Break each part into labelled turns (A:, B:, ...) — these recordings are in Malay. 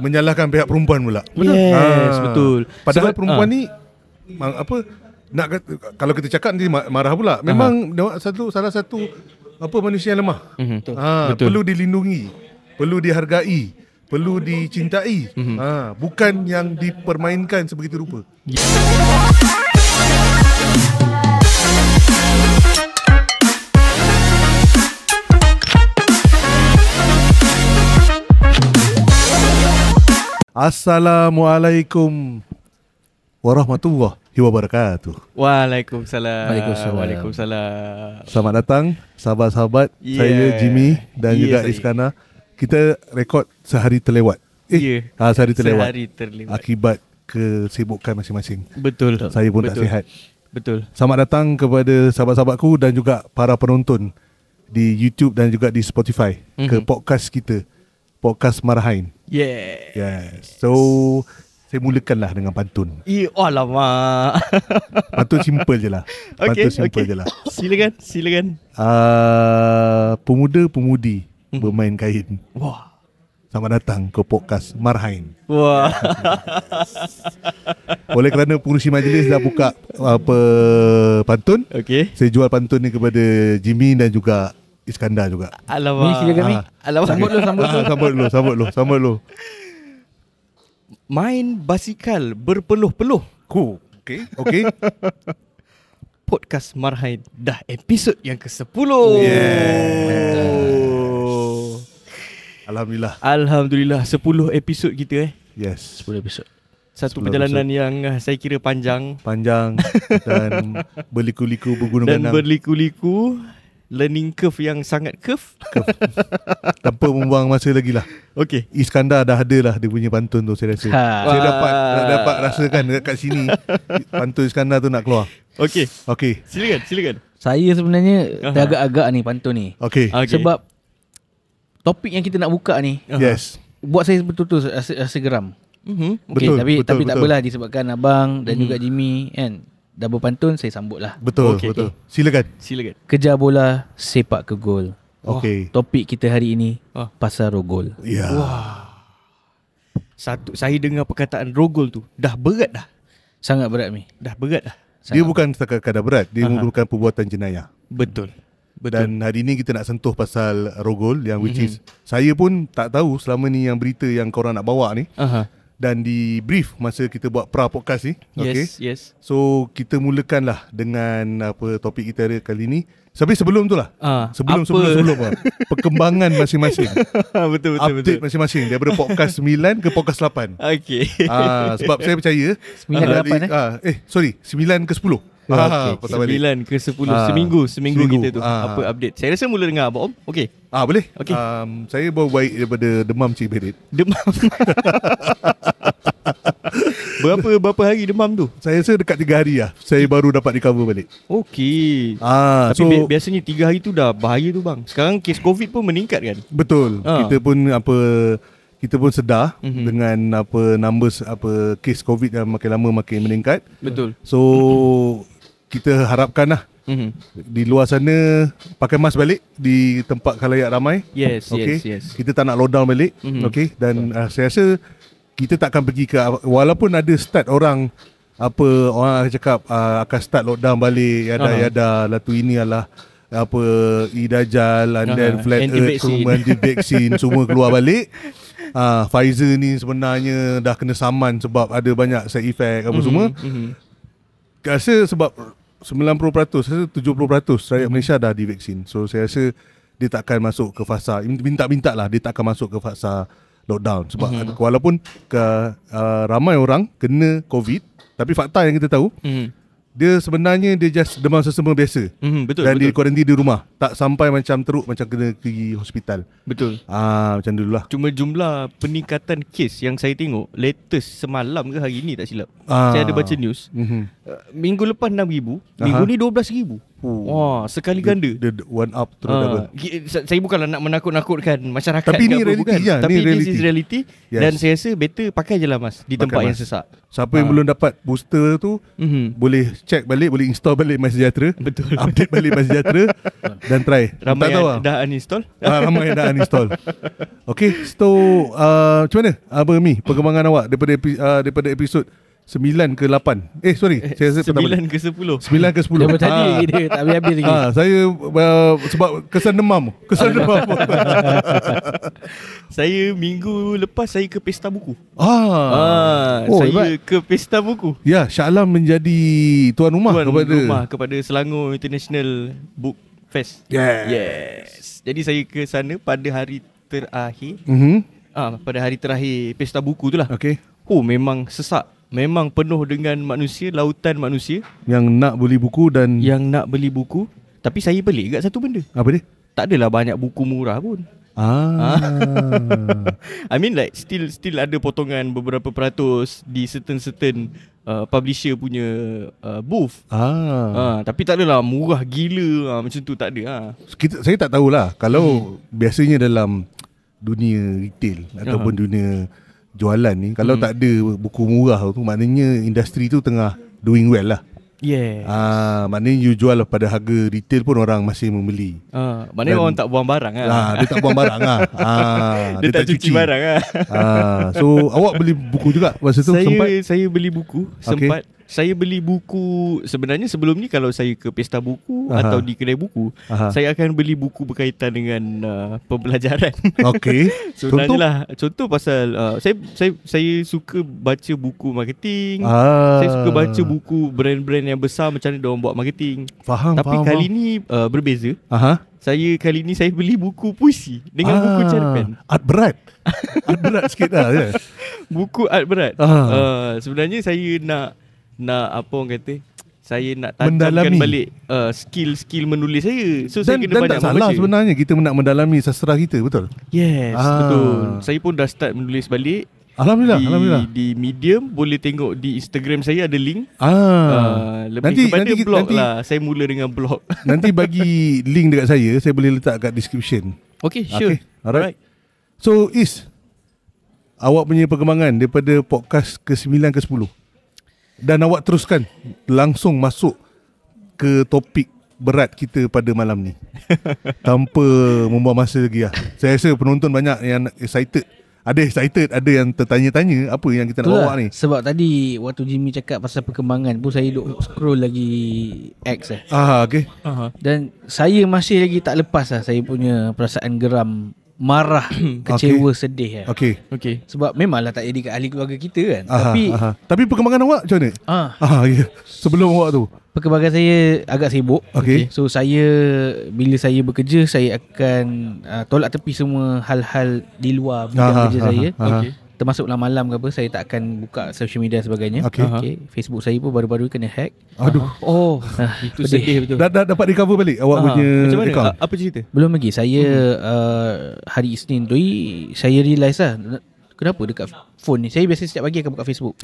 A: menyalahkan pihak perempuan pula.
B: Yes, betul.
A: Padahal
B: Sebab,
A: perempuan ni apa nak kata, kalau kita cakap nanti marah pula. Memang salah satu manusia yang lemah.
B: Betul.
A: Perlu dilindungi, perlu dihargai, perlu dicintai. Bukan yang dipermainkan sebegitu rupa. Assalamualaikum warahmatullahi wabarakatuh.
B: Waalaikumsalam.
A: Selamat datang sahabat-sahabat. Saya Jimmy dan juga Iskandar. Kita rekod sehari terlewat. Sehari terlewat. Akibat kesibukan masing-masing.
B: Betul.
A: Saya pun tak sihat.
B: Betul.
A: Selamat datang kepada sahabat-sahabatku dan juga para penonton di YouTube dan juga di Spotify ke podcast kita, Podcast Marhain. Yes. So saya mulakanlah dengan pantun.
B: Alamak.
A: Pantun simple je lah. Pantun simple je lah.
B: Silakan.
A: Pemuda-pemudi bermain kain.
B: Wah.
A: Selamat datang ke podcast Marhain.
B: Wah.
A: Oleh kerana pengurusi majlis dah buka pantun, saya jual pantun ni kepada Jimmy dan juga Iskandar juga.
B: Alamak.
C: Ni silakan ni.
B: Alamak.
A: Sambut lu.
B: Main basikal berpeluh-peluh.
A: Cool. Okay.
B: Podcast Marhain dah episod yang ke-10. Alhamdulillah 10 episod kita
A: Yes.
C: 10 episod.
B: Satu perjalanan yang saya kira panjang
A: dan berliku-liku bergunung-ganang.
B: Dan berliku-liku. Learning curve yang sangat curve.
A: Tanpa membuang masa lagi lah.
B: Okay.
A: Iskandar dah ada lah dia punya pantun tu, saya rasa. Saya dapat rasakan dekat sini pantun Iskandar tu nak keluar.
B: Okay. Silakan.
C: Saya sebenarnya agak-agak ni pantun ni.
A: Okay.
C: Sebab topik yang kita nak buka ni
A: Yes.
C: buat saya betul-betul rasa geram.
A: Betul,
C: tapi
A: betul.
C: tak apalah, disebabkan abang dan juga Jimmy kan dah berpantun, saya sambut lah.
A: Betul. Silakan.
C: Kejar bola, sepak ke gol.
A: Okay.
C: Topik kita hari ini pasal rogol.
A: Ya.
B: Saya dengar perkataan rogol tu dah berat dah.
C: Sangat berat ni.
B: Dah berat dah.
A: Dia bukan sekadar berat, dia merupakan perbuatan jenayah.
B: Betul.
A: Dan hari ni kita nak sentuh pasal rogol yang which is saya pun tak tahu selama ni yang berita yang korang nak bawa ni. Dan di brief masa kita buat podcast ni.
B: Yes.
A: So kita mulakanlah dengan topik kita kali ni. Tapi sebelum tu lah. Sebelum perkembangan masing-masing.
B: Betul.
A: Update masing-masing daripada podcast 9 ke podcast 8.
B: Okay.
A: Sebab saya percaya
C: 9 ke
A: 9
C: 8
A: ke 10.
B: 9 ke 10 Seminggu kita tu apa update. Saya rasa mula dengan Abang Om. Okay.
A: Boleh.
B: Okay.
A: Saya baru baik daripada demam Cik Berit.
B: Demam. Berapa hari demam tu?
A: Saya rasa dekat 3 hari lah. Saya baru dapat recover balik.
B: Okay. Tapi biasanya 3 hari tu dah bahaya tu bang. Sekarang kes COVID pun meningkat kan?
A: Betul. Kita pun sedar dengan numbers kes COVID yang makin lama makin meningkat.
B: Betul.
A: So kita harapkan lah di luar sana pakai mask balik di tempat khalayak ramai.
B: Yes.
A: Kita tak nak lockdown balik. Dan saya rasa kita tak akan pergi ke, walaupun ada start orang cakap akan start lockdown balik, yada latu ini adalah Dajjal and then flat earth, anti-vaksin semua keluar balik. Pfizer ni sebenarnya dah kena saman sebab ada banyak side effect semua. Rasa sebab 90%, rasa 70% rakyat Malaysia dah divaksin. So saya rasa dia tak akan masuk ke fasa, minta lah dia tak akan masuk ke fasa lockdown. Sebab walaupun ramai orang kena COVID, tapi fakta yang kita tahu dia sebenarnya dia just demam sesama biasa.
B: Betul.
A: Dan dia kuarantin di rumah, tak sampai macam teruk macam kena pergi hospital.
B: Betul.
A: Macam dululah.
B: Cuma jumlah peningkatan kes yang saya tengok latest semalam ke hari ni tak silap, saya ada baca news. Minggu lepas 6,000, minggu ni 12,000. Wah, sekali ganda.
A: Dia one up terus double.
B: Saya bukanlah nak menakut-nakutkan masyarakat,
A: Tapi ni
B: apa,
A: reality
B: bukan.
A: je,
B: Tapi
A: ni
B: this is reality.
A: Yes.
B: Dan saya rasa better pakai je lah mas, di
A: Pakai,
B: tempat yang
A: Mas.
B: sesak.
A: Siapa yang belum dapat booster tu, boleh check balik, boleh install balik MySejahtera.
B: Betul.
A: Update balik MySejahtera dan try.
B: Ramai
A: Tak tahu
B: yang dah uninstall.
A: Ramai yang dah uninstall. Okay, so macam mana Mi, perkembangan awak daripada episod 9 ke 8? Sorry, saya rasa
B: 9 ke 10.
A: 9 ke 10.
C: Dari tadi dia tak habis-habis lagi.
A: Saya sebab kesan demam.
B: Saya minggu lepas saya ke pesta buku.
A: Oh,
B: Saya ke pesta buku.
A: ya, Shah Alam menjadi tuan rumah
B: kepada Selangor International Book Fest.
A: Yes.
B: Jadi saya ke sana pada hari terakhir. Pada hari terakhir pesta buku tu lah.
A: Okay.
B: Memang sesak. Memang penuh dengan manusia, lautan manusia
A: yang nak beli buku dan
B: yang nak beli buku. Tapi saya pelik kat satu benda.
A: apa dia?
B: Tak adalah banyak buku murah pun. I mean like still ada potongan beberapa peratus di certain publisher punya booth. Tapi tak adalah murah gila macam tu, tak ada.
A: Saya tak tahulah kalau biasanya dalam dunia retail ataupun dunia jualan ni, kalau tak ada buku murah tu, maknanya industri tu tengah doing well lah. Maknanya you jual pada harga retail pun orang masih membeli.
B: Maknanya orang tak buang barang
A: dia tak buang barang
B: dia tak cuci barang
A: So awak beli buku juga masa tu?
B: Saya beli buku sempat. Saya beli buku sebenarnya sebelum ni. Kalau saya ke pesta buku atau di kedai buku, saya akan beli buku berkaitan dengan pembelajaran.
A: Okay.
B: Sebenarnya lah, contoh pasal saya suka baca buku marketing. Saya suka baca buku brand-brand yang besar, macam mana diorang buat marketing. Tapi kali ni berbeza. Saya kali ni saya beli buku puisi dengan buku cerpen.
A: Art berat. Art berat sikit lah ya.
B: Buku art berat. Sebenarnya saya nak apa orang kata, saya nak tajamkan balik skill menulis saya. So saya kena banyak
A: tak salah
B: membaca.
A: sebenarnya kita nak mendalami sastra kita, betul?
B: Yes, betul. Saya pun dah start menulis balik.
A: Alhamdulillah.
B: Di Medium, boleh tengok di Instagram saya ada link. Lebih kepada blog lah. Saya mula dengan blog.
A: Nanti bagi link dekat saya boleh letak kat description.
B: Okay, sure.
A: Alright. So awak punya perkembangan daripada podcast ke-9 ke 10, dan awak teruskan langsung masuk ke topik berat kita pada malam ni tanpa membuang masa lagi lah. Saya rasa penonton banyak yang excited. Ada yang tertanya-tanya apa yang kita nak bawa ni.
C: Sebab tadi waktu Jimmy cakap pasal perkembangan pun, saya duk scroll lagi X
A: okay.
C: Dan saya masih lagi tak lepas saya punya perasaan geram, marah, kecewa, sedih
A: Okay.
C: Sebab memanglah tak jadi kat ahli keluarga kita kan.
A: Tapi perkembangan awak macam mana? Ya. Sebelum awak tu,
C: perkembangan saya agak sibuk. So bila saya bekerja, saya akan tolak tepi semua hal-hal di luar bidang kerja saya. Termasuklah malam ke apa, saya tak akan buka social media dan sebagainya. Facebook saya pun baru-baru kena hack.
A: Aduh.
B: Itu sedih betul.
A: Dah dapat recover balik awak punya
B: macam mana?
A: account?
B: Apa cerita?
C: Belum lagi. Saya hari Isnin tu saya realise lah, kenapa dekat phone ni saya biasa setiap pagi akan buka Facebook.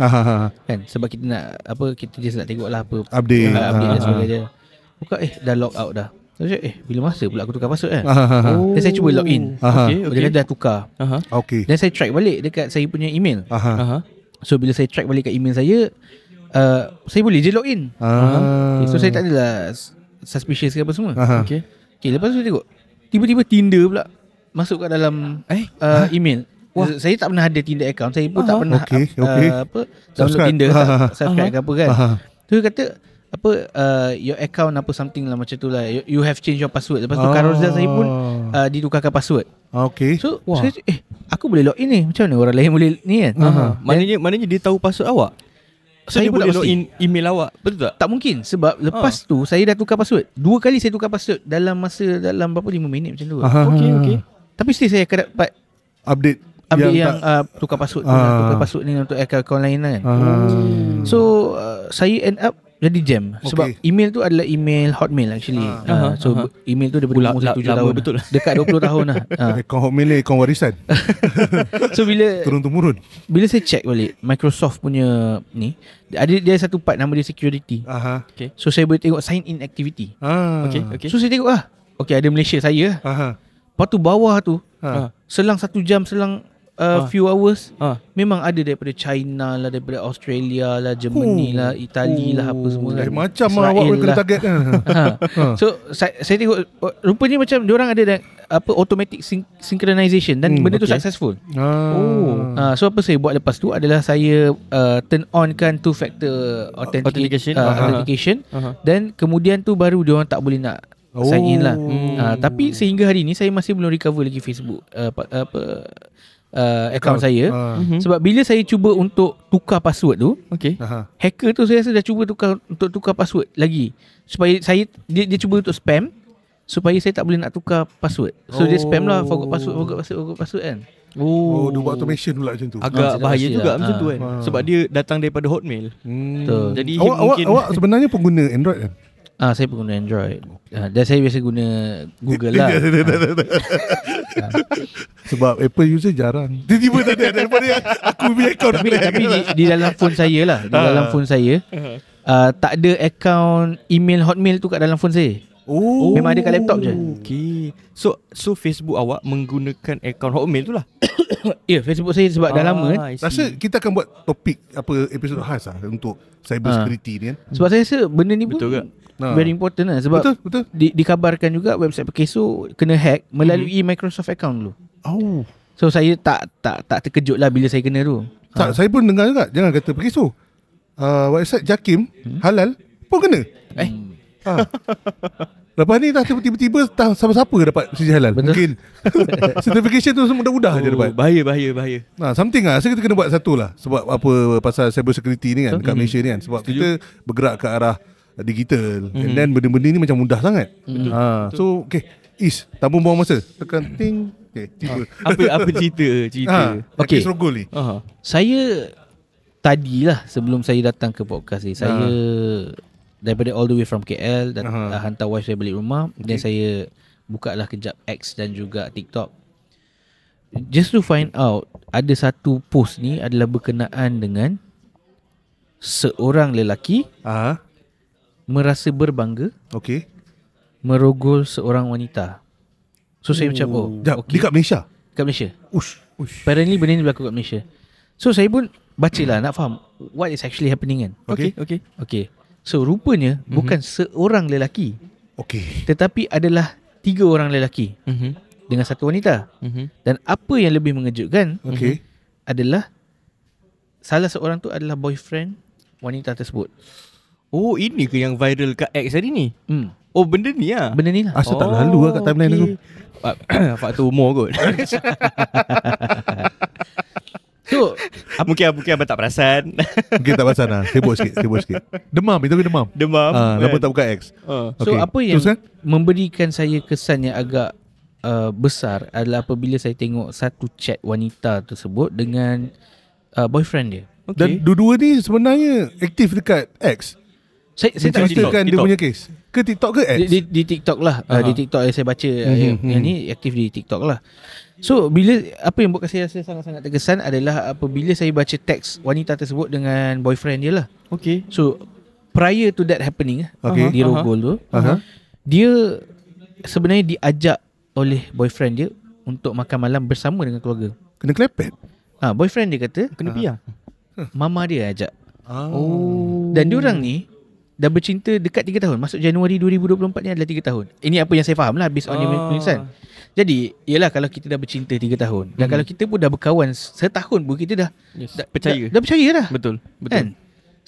C: Kan, sebab kita nak kita just nak tengok lah apa
A: update
C: dan sebagainya. Buka dah log out dah. Saya bila masa pula aku tukar password kan. Dan saya cuba login. Dia kata dah tukar. Dan saya track balik dekat saya punya email. So bila saya track balik kat email saya boleh je login. So saya tak adalah suspicious ke apa semua. Lepas tu saya tengok tiba-tiba Tinder pula masuk kat dalam email. Saya tak pernah ada Tinder account. Saya pun tak pernah download Tinder, tak subscribe ke apa kan. Tu kata your account something lah macam tu lah, you have changed your password. Lepas tu Carousel saya pun ditukarkan password. So saya aku boleh login ni, macam mana orang lain boleh ni kan.
B: Maknanya dia tahu password awak. So saya boleh login email awak. Betul tak?
C: Tak mungkin, sebab lepas tu saya dah tukar password 2 kali. Saya tukar password dalam berapa 5 minit macam tu. Okay. Tapi still saya akan dapat update yang tukar password tu, tukar password ni untuk akaun lain kan. So saya end up Jadi jam. Sebab email tu adalah email Hotmail actually. So email tu daripada umur 7 tahun.
B: Betul lah.
C: Dekat 20 tahun lah.
A: Akaun Hotmail ni akaun warisan.
C: So bila
A: turun-temurun.
C: Bila saya check balik Microsoft punya ni, dia satu part nama dia security.
B: Okay.
C: So saya boleh tengok sign in activity.
B: Okay.
C: So saya tengok okay, ada Malaysia saya. Lepas tu bawah tu selang 1 jam, selang few hours memang ada daripada China lah, daripada Australia lah, Germany lah, Itali lah, apa semua kan.
A: Macam awak boleh kena target kan.
C: So saya tengok rupanya macam diorang ada automatic synchronization dan benda tu successful. So apa saya buat lepas tu adalah saya turn on kan two factor authentication. Dan kemudian tu baru diorang tak boleh nak sign in lah. Tapi sehingga hari ni saya masih belum recover lagi Facebook account saya. Sebab bila saya cuba untuk tukar password tu, hacker tu saya rasa dah cuba tukar password lagi, supaya dia cuba untuk spam supaya saya tak boleh nak tukar password. So dia spam lah, forgot password kan.
A: Dia buat automation pula macam tu.
B: Agak bahaya juga macam tu kan. Sebab dia datang daripada Hotmail. Jadi
A: awak sebenarnya pengguna Android kan?
C: Saya pengguna Android. Dan saya biasa guna Google lah.
A: Sebab Apple user jarang. Tiba-tiba tak ada daripada aku punya account.
C: Tapi di dalam phone saya lah, di dalam phone saya tak ada account email Hotmail tu kat dalam phone saya. Memang ada kat laptop je.
B: Okay. So Facebook awak menggunakan account Hotmail tu lah.
C: Ya, Facebook saya sebab dah lama kan.
A: Rasa kita akan buat topik episod khas lah untuk cyber security ni kan.
C: Sebab saya rasa benda ni pun very important lah. Sebab
A: betul.
C: Dikabarkan juga website Pekeso kena hack melalui Microsoft account dulu. So saya tak terkejut lah bila saya kena tu.
A: Saya pun dengar juga. Jangan kata Pekeso, website Jakim halal pun kena. Lepas ni dah tiba-tiba siapa-siapa dapat sijil halal. Betul. Mungkin certification tu mudah-mudah je dapat.
B: Bahaya.
A: Something lah. Saya kita kena buat satu lah. Sebab apa, pasal cyber security ni kan, dekat Malaysia ni kan. Sebab kita bergerak ke arah digital, and then benda-benda ni macam mudah sangat. So Is, tanpa buang masa, tekan ting. Tiba.
B: Apa cerita?
C: Okay.
A: Serogol ni.
C: Saya tadilah sebelum saya datang ke podcast ni, saya daripada all the way from KL dan hantar wife saya balik rumah. Dan saya buka lah kejap X dan juga TikTok, just to find out ada satu post ni adalah berkenaan dengan seorang lelaki merasa berbangga merogol seorang wanita. So saya macam
A: dekat Malaysia?
C: Dekat Malaysia.
A: Ush.
C: Apparently benda ni berlaku kat Malaysia. So saya pun baca lah nak faham what is actually happening kan. Okay. So rupanya bukan seorang lelaki, tetapi adalah 3 orang lelaki dengan 1 wanita. Dan apa yang lebih mengejutkan adalah salah seorang tu adalah boyfriend wanita tersebut.
B: Oh, ini ke yang viral kat X hari ni? Oh, benda ni lah.
A: Asal tak lalu lah kat timeline tu.
B: Faktor umur kot.
C: So
B: mungkin abang tak perasan.
A: Mungkin tak perasan lah. Sibuk sikit. Demam. Lama tak buka X.
C: So apa yang memberikan saya kesan yang agak besar adalah apabila saya tengok satu chat wanita tersebut dengan boyfriend dia.
A: Dan dua-dua ni sebenarnya aktif dekat X.
C: Saya tak
A: ceritakan dia punya case ke TikTok ke X?
C: Di TikTok lah. Di TikTok yang saya baca yang ni aktif di TikTok lah. So bila apa yang buat saya rasa sangat-sangat terkesan adalah apabila saya baca teks wanita tersebut dengan boyfriend dia lah. So prior to that happening, di rogol tu, dia sebenarnya diajak oleh boyfriend dia untuk makan malam bersama dengan keluarga.
A: Kena kelepet?
C: Boyfriend dia kata
B: kena piang.
C: Mama dia ajak. Dan diorang ni dah bercinta dekat 3 tahun. Masuk Januari 2024 ni adalah 3 tahun. Ini apa yang saya faham lah based on your tulisan. Jadi yelah, kalau kita dah bercinta 3 tahun dan kalau kita pun dah berkawan setahun pun, kita dah
B: percaya.
C: Dah percaya dah.
B: Betul.
C: Kan?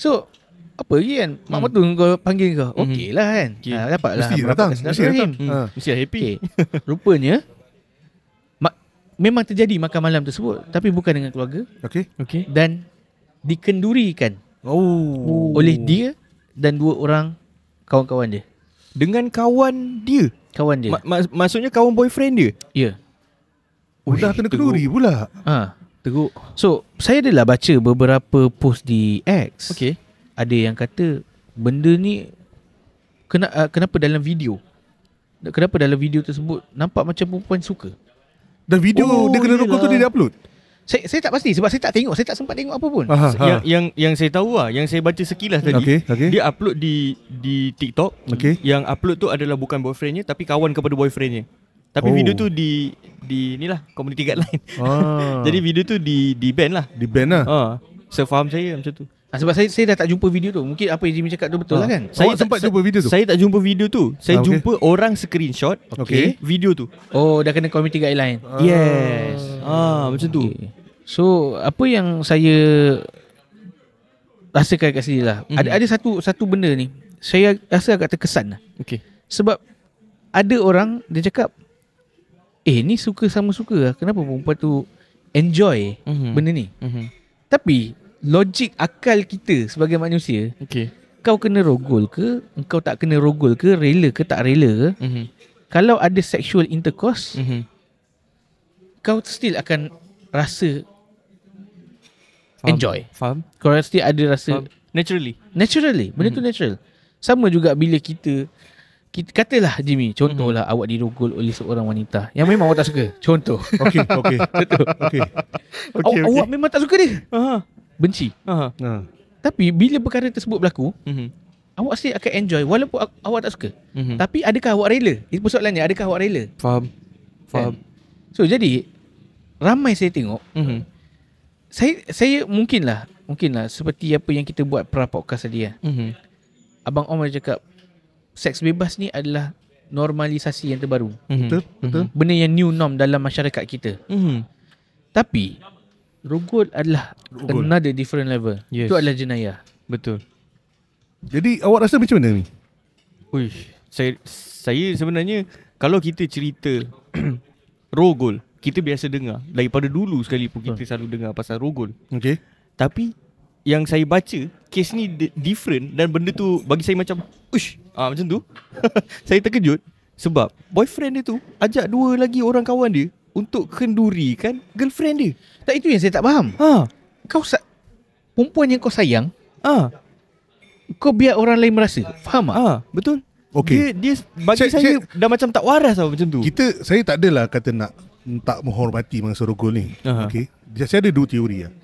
C: So apa lagi kan, mak mertua kau panggil kau, okey lah kan. Dapatlah
A: Mesti datang.
B: Mesti happy.
C: Rupanya memang terjadi makan malam tersebut, tapi bukan dengan keluarga. Dan dikendurikan oleh dia dan 2 orang kawan-kawan dia.
B: Dengan kawan dia?
C: Kawan dia.
B: Maksudnya kawan boyfriend dia?
C: Ya.
A: Dah kena kenduri pula.
C: Teruk. So saya adalah baca beberapa post di X. Ada yang kata benda ni kenapa dalam video tersebut nampak macam perempuan suka.
A: Dan video dia kena rogol tu dia upload.
C: Saya tak pasti sebab saya tak tengok, saya tak sempat tengok apa pun.
B: Yang saya tahu yang saya baca sekilas tadi, dia upload di TikTok. Yang upload tu adalah bukan boyfriendnya tapi kawan kepada boyfriendnya. Tapi video tu di inilah community guideline. Jadi video tu di ban lah.
A: Di ban lah.
B: Sefaham saya macam tu.
C: Sebab saya dah tak jumpa video tu. Mungkin apa yang Jimmy cakap tu betul lah kan.
A: Saya sempat jumpa video tu.
B: Saya tak jumpa video tu. Saya jumpa orang screenshot video tu.
C: Oh, dah kena community guideline.
B: Yes. Macam tu.
C: So apa yang saya rasakan kat sini lah, ada satu benda ni saya rasa agak terkesan lah. Sebab ada orang dia cakap, ni suka sama suka lah. Kenapa perempuan tu enjoy benda ni? Tapi logik akal kita sebagai manusia, kau kena rogol ke, engkau tak kena rogol ke, rela ke tak rela ke, kalau ada sexual intercourse, kau still akan rasa enjoy.
B: Faham?
C: Kau still ada rasa
B: Naturally.
C: Benda tu natural. Sama juga bila kita katalah Jimmy, contohlah awak dirogol oleh seorang wanita yang memang awak tak suka. Contoh.
A: Okey.
C: Betul. Awak memang tak suka dia. Benci. Tapi bila perkara tersebut berlaku, awak still akan enjoy walaupun awak tak suka. Tapi adakah awak rela? Itu persoalannya, adakah awak rela?
B: Faham.
C: Kan? So jadi ramai saya tengok, saya mungkinlah seperti apa yang kita buat pra-podcast tadi. Abang Omar cakap seks bebas ni adalah normalisasi yang terbaru. Betul. Benda yang new norm dalam masyarakat kita. Tapi rogol adalah another different level. Itu adalah jenayah.
B: Betul.
A: Jadi awak rasa macam mana ni?
B: Saya sebenarnya kalau kita cerita rogol, kita biasa dengar. Daripada dulu sekalipun kita selalu dengar pasal rogol. Tapi yang saya baca, kes ni different dan benda tu bagi saya macam macam tu. Saya terkejut sebab boyfriend dia tu ajak dua lagi orang kawan dia untuk kendurikan girlfriend dia.
C: Tak, itu yang saya tak faham. Kau perempuan yang kau sayang, kau biar orang lain merasa. Faham tak?
B: Betul. Dia bagi saya dah macam tak waras tau macam tu.
A: Saya tak adalah kata nak tak menghormati mangsa rogol ni. Saya ada dua teori lah.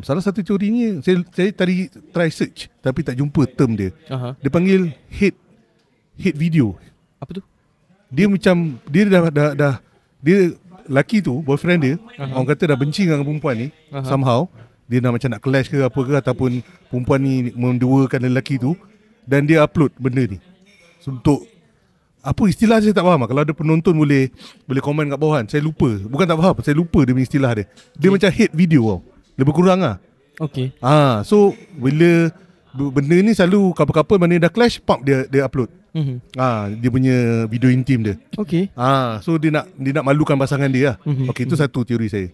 A: Salah satu teorinya saya tadi try search tapi tak jumpa term dia. Dia panggil hate video.
B: Apa tu?
A: Dia macam dia dah dia lelaki tu, boyfriend dia, orang kata dah benci dengan perempuan ni. Somehow dia dah macam nak clash ke apa ke, ataupun perempuan ni menduakan lelaki tu, dan dia upload benda ni. Untuk apa istilah saya tak faham. Kalau ada penonton boleh komen kat bawah. Saya lupa. Bukan tak faham, saya lupa dia punya istilah dia. Dia macam hate video tau. Lebih kurang lah. So bila benda ni selalu couple-couple mana dah clash, pop dia upload. Dia punya video intim dia. So dia nak malukan pasangan dia lah. Itu satu teori saya.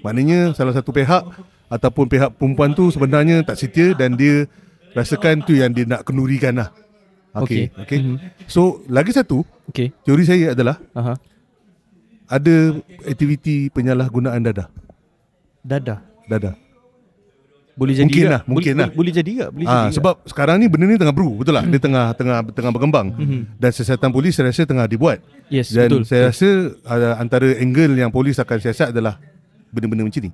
A: Maknanya salah satu pihak ataupun pihak perempuan tu sebenarnya tak setia dan dia rasakan tu yang dia nak kendurikan lah. So lagi satu teori saya adalah ada aktiviti penyalahgunaan dadah. Boleh jadi mungkin lah.
B: Boleh jadi tak?
A: Sebab sekarang ni benda ni tengah brew, betul lah. Dia tengah berkembang. Dan siasatan polis saya rasa tengah dibuat. Dan betul, saya rasa antara angle yang polis akan siasat adalah benda-benda macam ni.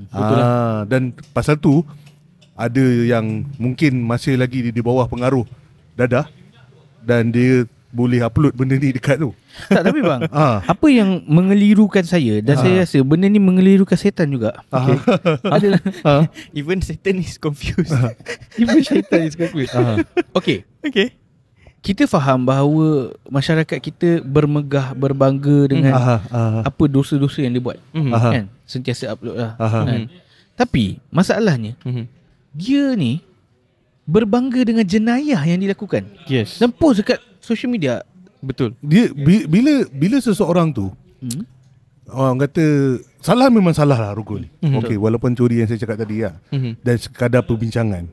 A: Betul lah. Dan pasal tu ada yang mungkin masih lagi di bawah pengaruh dadah dan dia boleh upload benda ni dekat tu.
C: Tak, tapi bang, apa yang mengelirukan saya dan saya rasa benda ni mengelirukan setan juga. Adalah
B: even Satan is confused.
C: Even Satan is confused. Okay. Kita faham bahawa masyarakat kita bermegah, berbangga dengan apa dosa-dosa yang dia buat. Kan? Sentiasa upload lah. Kan? Tapi masalahnya dia ni berbangga dengan jenayah yang dilakukan. Dan post dekat social media.
B: Betul.
A: Dia bila seseorang tu orang kata salah, memang salah lah rogol ni. Walaupun teori yang saya cakap tadi lah, dan sekadar perbincangan.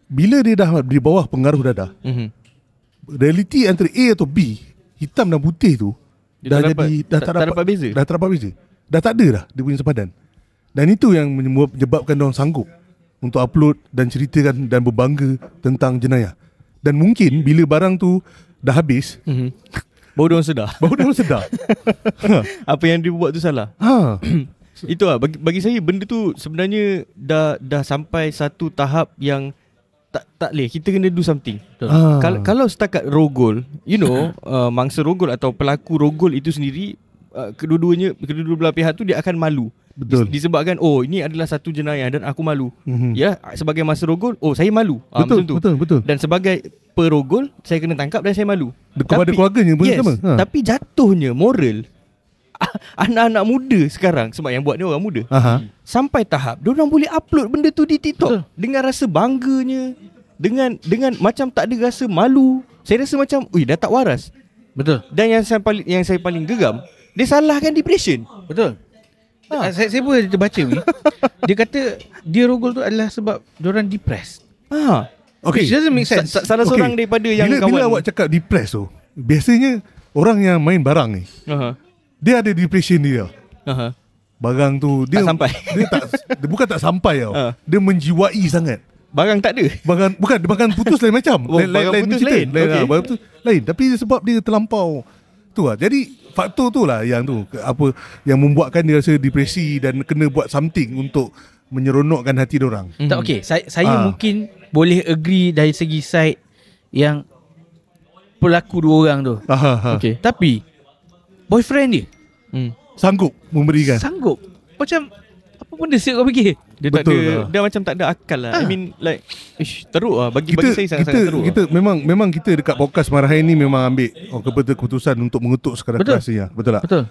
A: Bila dia dah di bawah pengaruh dadah, realiti antara A atau B, hitam dan putih tu dah tak dapat beza. Dah tak ada dah dia punya sepadan. Dan itu yang menyebabkan dia orang sanggup untuk upload dan ceritakan dan berbangga tentang jenayah. Dan mungkin bila barang tu dah habis,
B: baru dia sedar. Apa yang dia buat tu salah. Itu lah bagi saya benda tu sebenarnya dah sampai satu tahap yang tak boleh, kita kena do something. Kalau setakat rogol, mangsa rogol atau pelaku rogol itu sendiri, kedua belah pihak tu dia akan malu.
A: Betul.
B: Disebabkan ini adalah satu jenayah dan aku malu. Ya, sebagai mangsa rogol, saya malu.
A: Betul.
B: Dan sebagai perogol, saya kena tangkap dan saya malu.
A: Kepada keluarganya pun sama.
B: Tapi jatuhnya moral anak-anak muda sekarang, sebab yang buat ni orang muda, sampai tahap diorang boleh upload benda tu di TikTok. Betul. Dengan rasa bangganya, dengan macam tak ada rasa malu. Saya rasa macam dah tak waras.
C: Betul.
B: Dan yang saya paling geram, dia salahkan depression.
C: Betul. Saya pun baca ni. Dia kata dia rogol tu adalah sebab diorang depressed.
A: Okay.
C: It doesn't make sense.
B: Salah seorang daripada yang kawan.
A: Bila awak cakap depressed tu, biasanya orang yang main barang ni, dia ada depression dia. Barang tu dia
B: tak sampai.
A: Dia bukan tak sampai tau. Dia menjiwai sangat.
B: Barang tak ada.
A: Barang putus lain macam.
B: Barang putus lain.
A: Barang putus lain. Tapi sebab dia terlampau tu lah. Jadi faktor tu lah yang yang membuatkan dia rasa depresi dan kena buat something untuk menyeronokkan hati diorang.
C: Tak, okay. Saya mungkin boleh agree dari segi side yang pelaku dua orang tu.
B: Okay.
C: Tapi boyfriend dia
A: sanggup memberikan.
C: Sanggup. Macam apa benda siap kau fikir?
B: Dia macam tak ada akal lah. I mean like teruk lah. Bagi saya sangat-sangat teruk.
A: Kita memang kita dekat podcast Marahan ni memang ambil keputusan untuk mengutuk sekeras-kerasnya. Betul tak? Betul.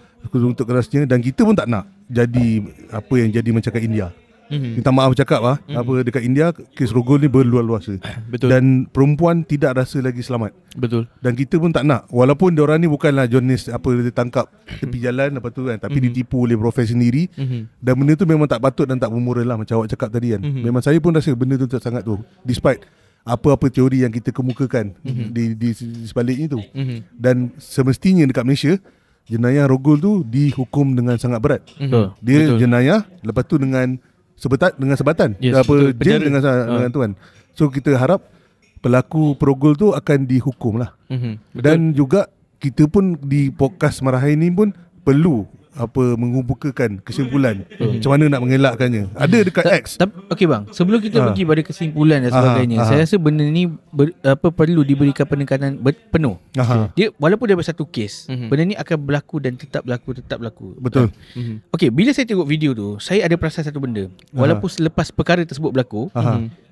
A: Untuk kerasnya, dan kita pun tak nak jadi apa yang jadi macam kat India. Minta maaf cakap dekat India kes rogol ni berluas-luasa.
B: Betul.
A: Dan perempuan tidak rasa lagi selamat.
B: Betul.
A: Dan kita pun tak nak, walaupun diorang ni bukanlah journalist ditangkap tepi jalan apa tu kan, tapi ditipu oleh profesi sendiri. Dan benda tu memang tak patut dan tak bermoral lah, macam awak cakap tadi kan. Memang saya pun rasa benda tu sangat tu, despite apa-apa teori yang kita kemukakan di sebaliknya tu. Dan semestinya dekat Malaysia jenayah rogol tu dihukum dengan sangat berat. Dia jenayah, lepas tu dengan sebatan, jail dengan tu kan. So kita harap pelaku perogol tu akan dihukum lah. Dan juga kita pun di podcast Marahan ni pun perlu mengumpulkan kesimpulan macam mana nak mengelakkannya. Ada dekat X.
C: Okey bang, sebelum kita pergi pada kesimpulan dan sebagainya, saya rasa benda ni perlu diberikan penekanan penuh. Dia walaupun dia satu kes, benda ni akan berlaku dan tetap berlaku.
A: Betul.
C: Okey, bila saya tengok video tu, saya ada perasan satu benda. Walaupun selepas perkara tersebut berlaku,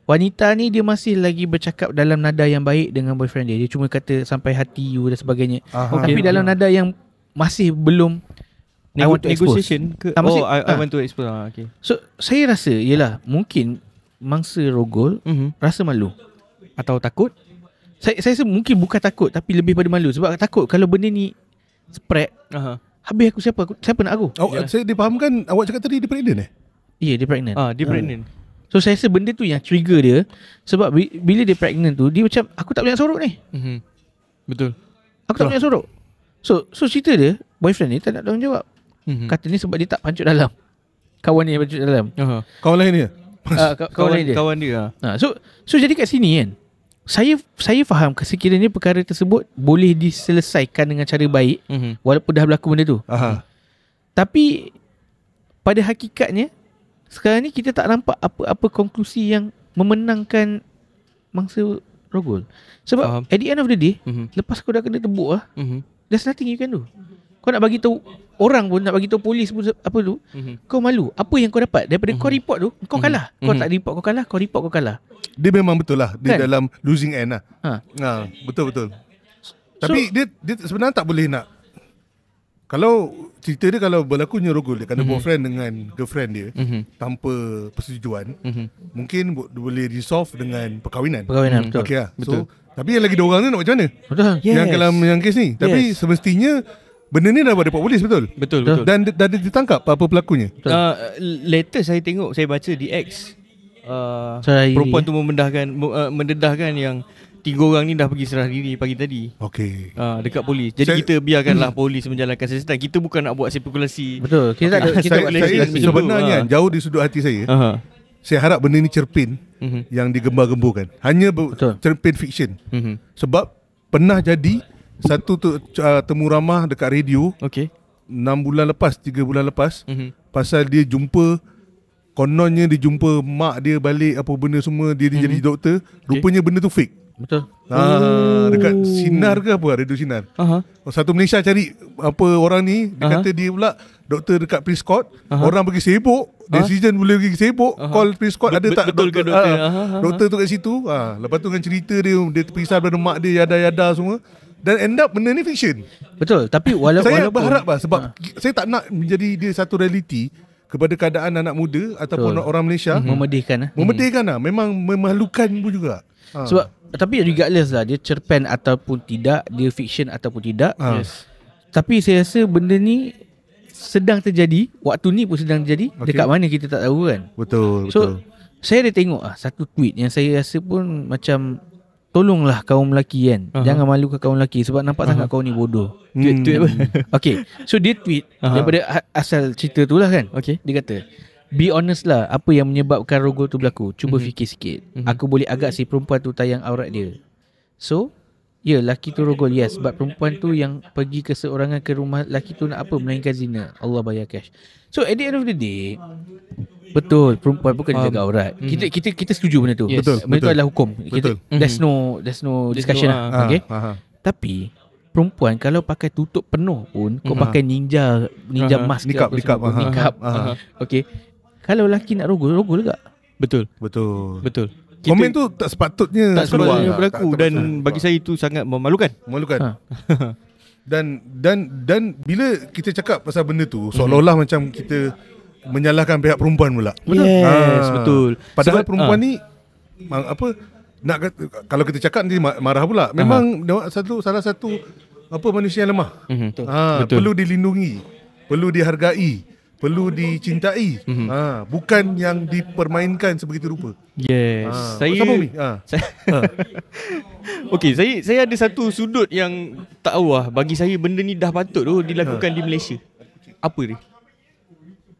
C: wanita ni dia masih lagi bercakap dalam nada yang baik dengan boyfriend dia. Dia cuma kata sampai hati you dan sebagainya. Tapi dalam nada yang masih belum I want to
B: negotiation
C: expose.
B: I want to expose. Okay.
C: So saya rasa yelah, mungkin mangsa rogol rasa malu
B: atau takut.
C: Saya rasa mungkin bukan takut, tapi lebih pada malu. Sebab takut kalau benda ni spread, habis siapa nak aku?
A: Saya difahamkan awak cakap tadi dia pregnant
C: Ya, dia pregnant.
B: Dia pregnant.
C: So saya rasa benda tu yang trigger dia. Sebab bila dia pregnant tu, dia macam aku tak boleh nak sorok ni.
B: Betul.
C: Aku tak boleh nak sorok. So cerita dia, boyfriend ni tak nak tanggungjawab. Kata ni sebab dia tak pancut dalam. Kawan ni yang pancut dalam.
A: Kawan lain dia?
C: Kawan dia. So jadi kat sini kan, saya faham sekiranya perkara tersebut boleh diselesaikan dengan cara baik, walaupun dah berlaku benda tu. Tapi pada hakikatnya sekarang ni kita tak nampak apa-apa konklusi yang memenangkan mangsa rogol. Sebab at the end of the day, lepas kau dah kena tebuk there's nothing you can do. Kau nak bagi tahu orang pun, nak bagi tahu polis pun apa tu, kau malu. Apa yang kau dapat daripada kau report tu, kau kalah. Kau tak report kau kalah, kau report kau kalah.
A: Dia memang betul lah, dia kan? Dalam losing end lah. Betul. Tapi dia sebenarnya tak boleh nak. Kalau cerita dia kalau berlakunya rogol, dia kena boyfriend dengan girlfriend dia tanpa persetujuan, mungkin boleh resolve dengan perkahwinan.
C: Betul.
A: Okay lah. Betul. Tapi yang lagi dua orang ni nak macam mana?
C: Betul.
A: Yang dalam yang kes ni. Tapi semestinya benda ni dah dapat polis, betul?
B: Betul.
A: Dan dah ditangkap apa pelakunya?
B: Later saya tengok, saya baca di X, perempuan tu mendedahkan yang 3 orang ni dah pergi serah diri pagi tadi.
A: Okey.
B: Dekat polis. Jadi kita biarkanlah polis menjalankan siasatan. Kita bukan nak buat spekulasi.
C: Betul. Kita
A: sebenarnya jauh di sudut hati saya. saya harap benda ni cerpen yang digembar-gemburkan. Hanya cerpen fiction. Sebab pernah jadi satu temu ramah dekat radio. 6 bulan lepas, 3 bulan lepas, pasal dia jumpa, kononnya dia jumpa mak dia balik apa benda semua, dia jadi doktor. Rupanya benda tu fake.
C: Betul.
A: Dekat Sinar ke apa, Radio Sinar. Satu Malaysia cari apa orang ni, dia kata dia pula doktor dekat Prescott. Orang pergi sibuk, decision boleh pergi sibuk, call Prescott ada tak
B: doktor.
A: Doktor tu kat situ. Lepas tu dengan cerita dia terpisah daripada mak dia, yada-yada semua. Dan end up benda ni fiction.
C: Betul. Tapi walaupun
A: saya berharap sebab saya tak nak menjadi dia satu realiti kepada keadaan anak muda ataupun orang Malaysia.
C: Memedihkan.
A: Memedihkan memang memalukan pun juga.
C: Sebab tapi regardless lah, dia cerpen ataupun tidak, dia fiction ataupun tidak, tapi saya rasa benda ni sedang terjadi, waktu ni pun sedang terjadi. Dekat mana kita tak tahu kan.
A: Betul.
C: So saya ada tengok satu tweet yang saya rasa pun macam, tolonglah kaum lelaki kan, jangan malukan kaum lelaki sebab nampak sangat kau ni bodoh.
B: Tweet apa?
C: Okay, so dia tweet daripada asal cerita tu lah kan. Dia kata, be honest lah, apa yang menyebabkan rogol tu berlaku. Cuba fikir sikit. Aku boleh agak si perempuan tu tayang aurat dia. So, ya, laki tu rogol, yes. Sebab perempuan tu yang pergi keseorangan ke rumah laki tu nak apa? Melainkan zina. Allah bayar cash. So, at the end of the day, betul, perempuan pun kena jaga aurat. Kita setuju benda tu. Benda tu adalah hukum. There's no discussion lah. Okay? Tapi perempuan kalau pakai tutup penuh pun, kau pakai ninja mask,
A: nikap.
C: Okay, kalau lelaki nak rogol juga. Betul.
A: Komen tu tak sepatutnya
B: berlaku. Dan bagi saya itu sangat memalukan.
A: Dan bila kita cakap pasal benda tu, seolah-olah macam kita menyalahkan pihak perempuan pula.
B: Betul.
A: Padahal perempuan ni kalau kita cakap nanti marah pula. Memang salah satu manusia yang lemah. Perlu dilindungi, perlu dihargai, perlu dicintai. Bukan yang dipermainkan sebegitu rupa.
B: Okey, saya ada satu sudut yang tak tahu lah. Bagi saya benda ni dah patut dilakukan di Malaysia. Apa dia?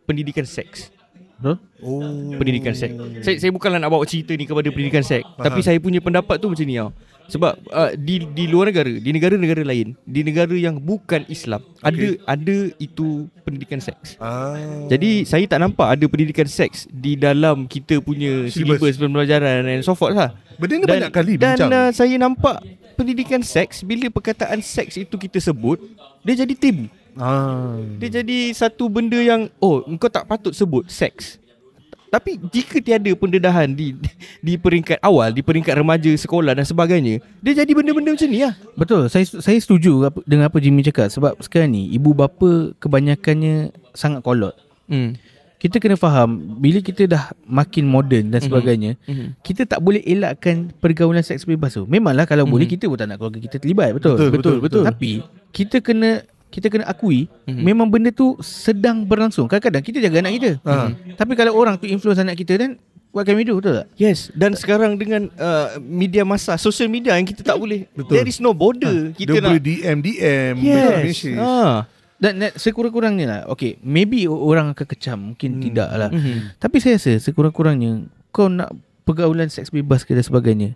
B: Pendidikan seks. Pendidikan seks. Saya bukanlah nak bawa cerita ni kepada pendidikan seks, tapi saya punya pendapat tu macam ni tau. Sebab di luar negara, di negara-negara lain, di negara yang bukan Islam, ada itu pendidikan seks. Jadi saya tak nampak ada pendidikan seks di dalam kita punya silibus pembelajaran and so forth lah.
A: Benda ni banyak kali bincang.
B: Dan saya nampak pendidikan seks, bila perkataan seks itu kita sebut, dia jadi tabu. Dia jadi satu benda yang engkau tak patut sebut seks. Tapi jika tiada pendedahan di peringkat awal, di peringkat remaja, sekolah dan sebagainya, dia jadi benda-benda macam ni lah.
C: Betul. Saya setuju dengan apa Jimmy cakap. Sebab sekarang ni ibu bapa kebanyakannya sangat kolot. Kita kena faham, bila kita dah makin moden dan sebagainya, kita tak boleh elakkan pergaulan seks bebas tu. Memanglah kalau boleh, kita pun tak nak keluarga kita terlibat. Betul. Tapi kita kena akui memang benda tu sedang berlangsung. Kadang-kadang kita jaga anak kita, tapi kalau orang tu influence anak kita, dan what can we do? Betul tak?
B: Yes. Dan sekarang dengan media masa, social media yang kita tak boleh, there is no border. Kita
A: dia boleh DM
B: yes.
C: Dan sekurang-kurangnya lah, okay, maybe orang akan kecam, mungkin tidak lah. Tapi saya rasa sekurang-kurangnya kau nak pergaulan seks bebas ke dan sebagainya,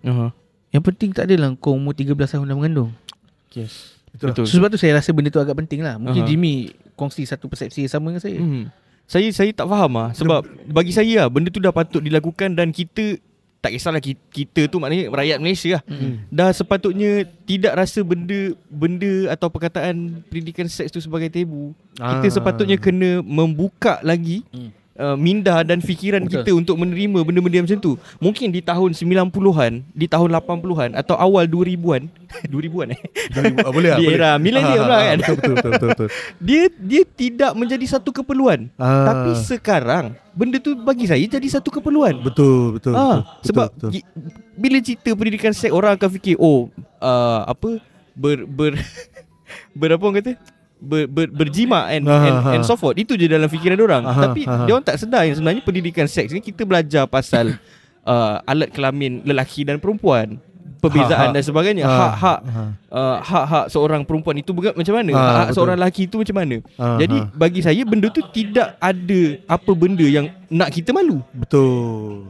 C: yang penting tak adalah kau umur 13 tahun dah mengandung.
B: Yes.
C: Betul. Sebab tu saya rasa benda tu agak penting lah. Mungkin Jimmy kongsi satu persepsi yang sama dengan saya.
B: Saya tak faham lah. Sebab bagi saya lah, benda tu dah patut dilakukan. Dan kita, tak kisahlah kita tu maknanya rakyat Malaysia lah, dah sepatutnya tidak rasa benda atau perkataan pendidikan seks tu sebagai tabu. Kita sepatutnya kena membuka lagi minda dan fikiran kita untuk menerima benda-benda macam tu. Mungkin di tahun 90-an, di tahun 80-an atau awal 2000-an 2000-an
A: boleh
B: di era milenial lah kan.
A: Betul.
B: Dia tidak menjadi satu keperluan. Tapi sekarang benda tu bagi saya jadi satu keperluan.
A: Betul.
B: Sebab bila cerita pendidikan seks, orang akan fikir apa orang kata berjima and so forth. Itu je dalam fikiran diorang. Tapi diorang tak sedar yang sebenarnya pendidikan seks ni kita belajar pasal alat kelamin lelaki dan perempuan. perbezaan dan sebagainya. Hak-hak seorang perempuan itu macam mana? Hak seorang lelaki itu macam mana? Jadi bagi saya benda tu tidak ada apa benda yang nak kita malu.
A: Betul.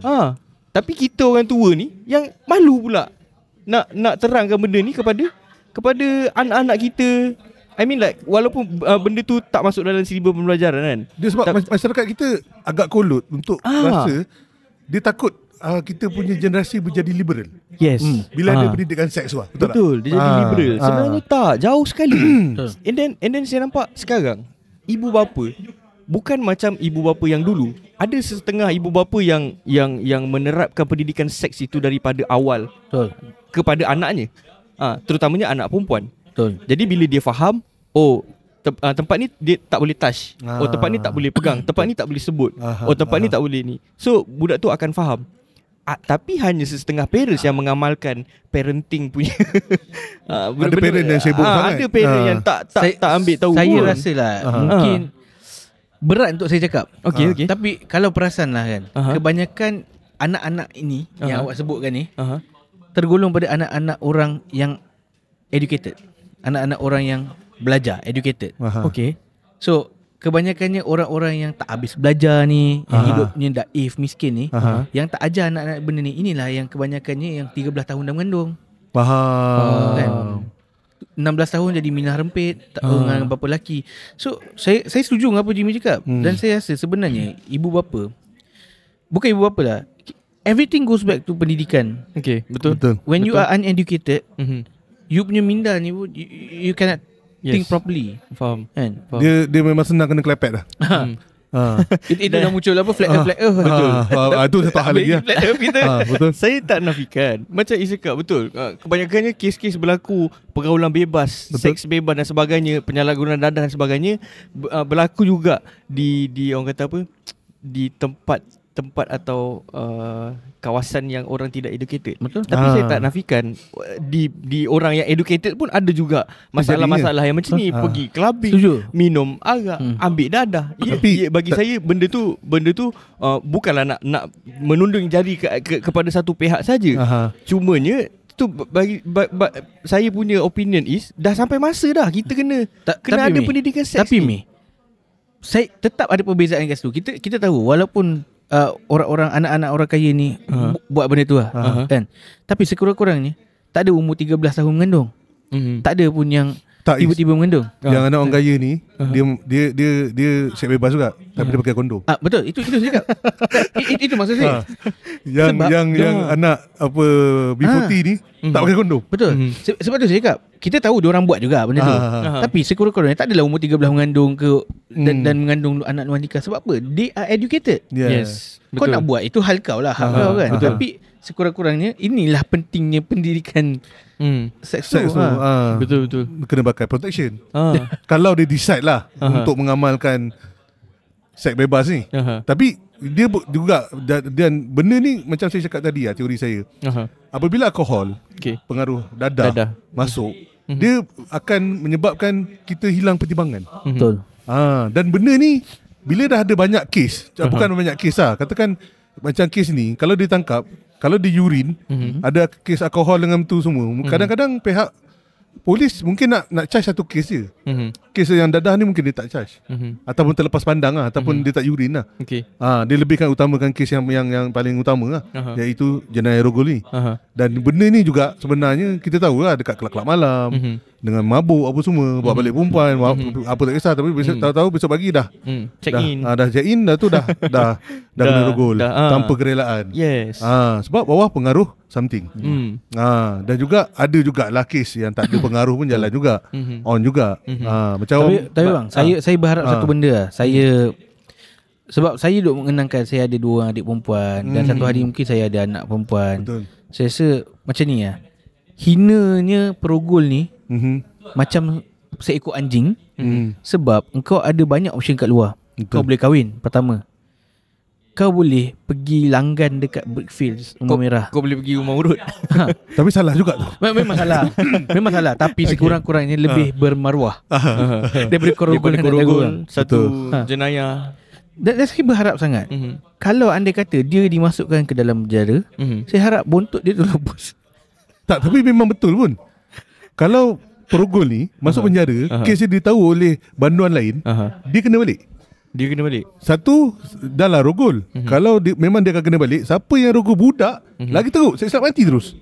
B: Tapi kita orang tua ni yang malu pula nak terangkan benda ni kepada anak-anak kita. I mean like walaupun benda tu tak masuk dalam silibus pembelajaran kan.
A: Dia sebab masyarakat kita agak kolot untuk rasa dia takut kita punya generasi menjadi liberal.
B: Yes.
A: Bila ada pendidikan seks tu.
B: Betul, dia jadi liberal. Sebenarnya tak, jauh sekali. And then saya nampak sekarang ibu bapa bukan macam ibu bapa yang dulu. Ada setengah ibu bapa yang menerapkan pendidikan seks itu daripada awal kepada anaknya. Terutamanya anak perempuan.
C: Betul.
B: Jadi bila dia faham, tempat ni dia tak boleh touch. Tempat ni tak boleh pegang. Tempat ni tak boleh sebut. Tempat ni tak boleh ni. So budak tu akan faham. Tapi hanya setengah parents yang mengamalkan parenting punya.
A: Ada parent yang sibuk sangat.
B: Ada parent yang tak ambil tahu.
C: Saya rasa lah mungkin berat untuk saya cakap.
B: Okay.
C: Tapi kalau perasan lah kan, kebanyakan anak-anak ini yang awak sebutkan ni tergolong pada anak-anak orang yang educated. Anak-anak orang yang belajar, educated.
B: Okay.
C: So kebanyakannya orang-orang yang tak habis belajar ni, yang hidupnya daif, miskin ni, yang tak ajar anak-anak benda ni. Inilah yang kebanyakannya yang 13 tahun dah mengandung.
A: Faham.
C: Kan? 16 tahun jadi minah rempit, tak tahu dengan bapa lelaki. So saya setuju dengan apa Jimmy cakap. Dan saya rasa sebenarnya ibu bapa, bukan ibu bapa lah, everything goes back to pendidikan.
B: Okay, betul.
C: When you are uneducated, you punya minda ni you cannot think properly.
B: Faham.
C: Kan?
A: Dia memang senang kena klepet dah.
C: Itu dah muncul apa flat.
A: Betul. Itu satu hal lagi lah.
B: Betul. Saya tak nafikan. Macam Izzaka betul. Kebanyakannya kes-kes berlaku pergaulan bebas, seks bebas dan sebagainya, penyalahgunaan dadah dan sebagainya berlaku juga di orang kata apa? Di tempat atau kawasan yang orang tidak educated.
C: Betul.
B: Tapi saya tak nafikan di orang yang educated pun ada juga masalah-masalah yang macam ni. Pergi clubbing, minum arak, ambil dadah. Tapi bagi saya benda tu bukanlah nak menundung jari kepada satu pihak saja. Cumanya tu bagi saya punya opinion is dah sampai masa dah kita kena ada pendidikan seks.
C: Tapi saya tetap ada perbezaan kat situ. Kita tahu walaupun orang-orang anak-anak orang kaya ni buat benda tu lah, kan. Tapi sekurang-kurangnya tak ada umur 13 tahun mengandung. Tak ada pun yang tiba-tiba mengandung.
A: Yang anak orang kaya ni dia seks bebas juga, tapi dia pakai kondom.
C: Betul. Itu saya cakap. Itu maksud saya.
A: Yang anak apa B40 ni tak pakai kondom.
C: Betul. Sebab tu saya cakap kita tahu diorang buat juga benda tu. Tapi sekurang-kurangnya tak adalah umur 13 mengandung ke dan mengandung anak luar nikah. Sebab apa? They are educated.
B: Yes.
C: Kau nak buat itu hal kau lah, hak kau kan. Tapi sekurang-kurangnya inilah pentingnya pendidikan seks tu.
B: Betul.
A: Kena pakai protection. Kalau dia decide lah untuk mengamalkan seks bebas ni. Tapi dia juga, dan benda ni macam saya cakap tadi lah, teori saya. Apabila alkohol pengaruh dadah masuk, dia akan menyebabkan kita hilang pertimbangan.
C: Betul.
A: Dan benda ni bila dah ada banyak kes, bukan banyak kes lah, katakan macam kes ni, kalau ditangkap, kalau dia urine, ada kes alkohol dengan tu semua, kadang-kadang pihak polis mungkin nak charge satu kes je. Kes yang dadah ni mungkin dia tak charge. Ataupun terlepas pandang lah, ataupun dia tak urine lah. Dia lebihkan utamakan kes yang paling utama lah, iaitu jenayah rogol ni. Dan benda ni juga sebenarnya kita tahu lah, dekat kelab-kelab malam, dengan mabuk apa semua, buat balik perempuan, apa tak kisah. Tapi tahu-tahu besok pagi dah check in dah tu dah kena rogol tanpa kerelaan.
B: Yes.
A: Sebab bawah pengaruh something. Dan juga ada jugalah kes yang tak ada pengaruh pun jalan juga, on juga. Macam
C: tapi bang, saya berharap satu benda lah. Sebab saya duk mengenangkan saya ada 2 orang adik perempuan, dan satu hari mungkin saya ada anak perempuan. Betul. Saya rasa macam ni lah, hinanya perogol ni macam seekor anjing. Sebab engkau ada banyak option kat luar. Kau boleh kahwin pertama, kau boleh pergi langgan dekat Brickfields Rumah Merah,
B: kau boleh pergi rumah urut.
A: Tapi salah juga tu.
C: Memang salah. Memang salah. Tapi sekurang-kurangnya lebih bermaruah daripada korogol
B: satu jenayah.
C: Dan saya berharap sangat kalau andai kata dia dimasukkan ke dalam penjara, saya harap bontot dia tu lepas.
A: Tak, tapi memang betul pun. Kalau perogol ni masuk penjara, kes dia ditahu oleh banduan lain, dia kena balik.
B: Dia kena balik.
A: Satu, dah lah rogol. Kalau memang dia akan kena balik, siapa yang rogol budak, lagi teruk, seksa mati terus.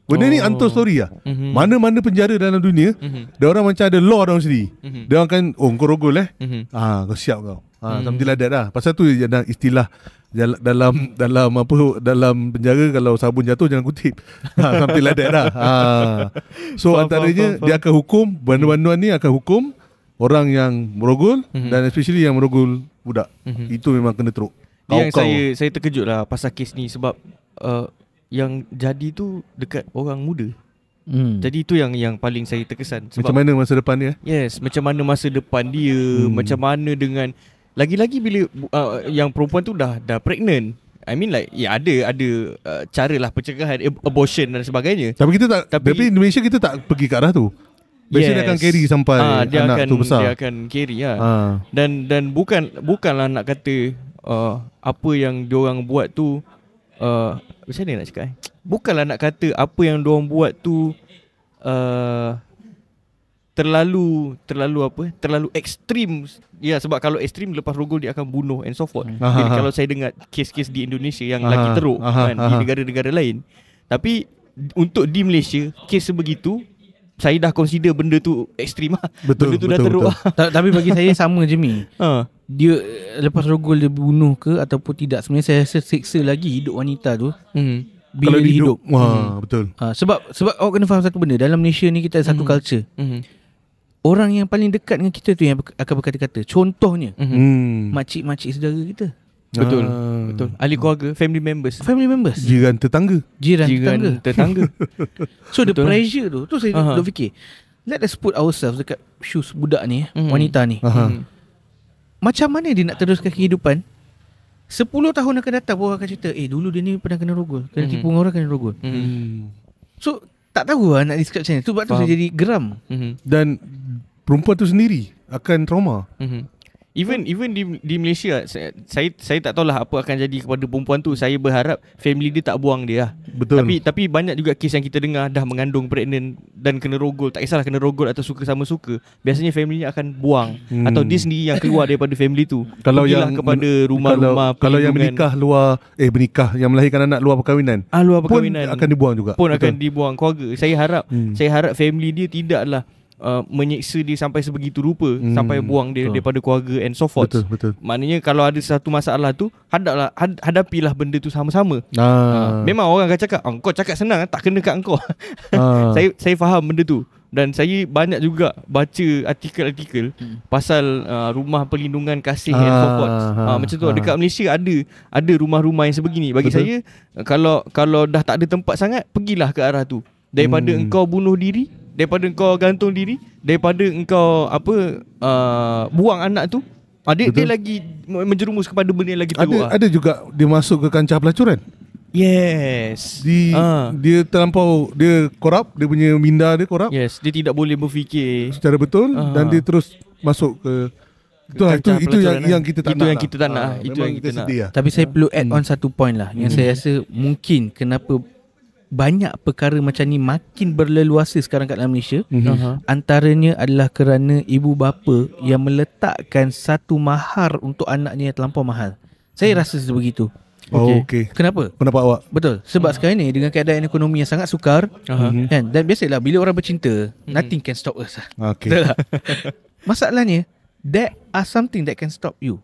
A: Benda ni untold story lah. Mana-mana penjara dalam dunia, dia orang macam ada law dalam sendiri. Dia orang kan, kau rogol kau siap kau. Something like that lah. Pasal tu ada istilah dalam penjara, kalau sabun jatuh jangan kutip. Something like that lah. So antaranya dia akan hukum, banduan-banduan ni akan hukum orang yang merogol dan especially yang merogol budak. Itu memang kena teruk.
B: Yang saya terkejut lah pasal kes ni sebab yang jadi tu dekat orang muda. Jadi itu yang paling saya terkesan sebab
A: macam mana masa depan dia?
B: Yes, macam mana masa depan dia, macam mana dengan lagi-lagi bila yang perempuan tu dah pregnant. I mean like ada cara lah pencegahan abortion dan sebagainya.
A: Tapi Indonesia kita tak pergi ke arah tu. Biasanya dia akan carry sampai anak tu besar.
B: Dia akan carry lah. Dan bukanlah nak kata apa yang diorang buat tu macam mana nak cakap bukanlah nak kata apa yang diorang buat tu terlalu ekstrim. Ya, sebab kalau ekstrim lepas rogol dia akan bunuh and so forth. Jadi kalau saya dengar kes-kes di Indonesia yang lagi teruk kan, di negara-negara lain. Tapi untuk di Malaysia kes sebegitu, saya dah consider benda tu ekstrim lah. Benda tu dah teruk.
C: Tapi bagi saya sama je Mi. Dia lepas rogol dia bunuh ke ataupun tidak, sebenarnya saya rasa seksa lagi hidup wanita tu. Bila dia hidup.
A: Betul.
C: Sebab awak kena faham satu benda. Dalam Malaysia ni kita ada satu culture. Orang yang paling dekat dengan kita tu yang akan berkata-kata. Contohnya makcik-makcik saudara kita.
B: Betul. Ahli keluarga, family members.
A: Jiran tetangga.
C: So the pressure tu saya duk fikir, let us put ourselves dekat shoes budak ni, wanita ni. Macam mana dia nak teruskan kehidupan 10 tahun akan datang? Orang akan cerita, dulu dia ni pernah kena rogol, kena tipu orang, kena rogol. So tak tahu lah nak describe macam mana. Sebab tu saya jadi geram.
A: Dan perempuan tu sendiri akan trauma.
B: Even di Malaysia, saya tak tahulah apa akan jadi kepada perempuan tu. Saya berharap family dia tak buang dia lah.
A: Betul.
B: Tapi banyak juga kes yang kita dengar dah mengandung pregnant dan kena rogol. Tak kisahlah kena rogol atau suka sama suka, biasanya family nya akan buang atau dia sendiri yang keluar daripada family tu.
A: Kalau
B: pergilah
A: yang
B: kepada rumah-rumah
A: kalau yang menikah luar yang melahirkan anak luar perkahwinan, pun akan dibuang juga.
B: Akan dibuang keluarga. Saya harap family dia tidaklah menyeksa dia sampai sebegitu rupa, sampai buang dia daripada keluarga and so forth.
A: Betul.
B: Maknanya kalau ada satu masalah tu, hadapilah benda tu sama-sama. Memang orang akan cakap, kau cakap senang, tak kena kat engkau. Saya faham benda tu. Dan saya banyak juga baca artikel-artikel pasal rumah perlindungan kasih and so forth. Macam tu dekat Malaysia ada rumah-rumah yang sebegini. Bagi saya, kalau dah tak ada tempat sangat, pergilah ke arah tu. Daripada engkau bunuh diri, daripada engkau gantung diri, daripada engkau buang anak tu, dia lagi menjerumus kepada benda yang lagi teruk.
A: Ada juga dia masuk ke kancah pelacuran.
B: Yes.
A: Dia terlampau, dia korup, dia punya minda dia korup.
B: Yes, dia tidak boleh berfikir
A: secara betul dan dia terus masuk ke itu yang kita tak nak.
B: Itu yang kita nak.
C: Tapi saya perlu add on satu point lah yang saya rasa mungkin kenapa banyak perkara macam ni makin berleluasa sekarang kat dalam Malaysia. Antaranya adalah kerana ibu bapa yang meletakkan satu mahar untuk anaknya yang terlampau mahal. Saya rasa sebegitu.
A: Okay.
C: Kenapa?
A: Pendapat awak?
C: Betul. Sebab sekarang ni dengan keadaan ekonomi yang sangat sukar, kan, dan biasalah bila orang bercinta, nothing can stop us.
A: Okay.
C: Masalahnya, there are something that can stop you,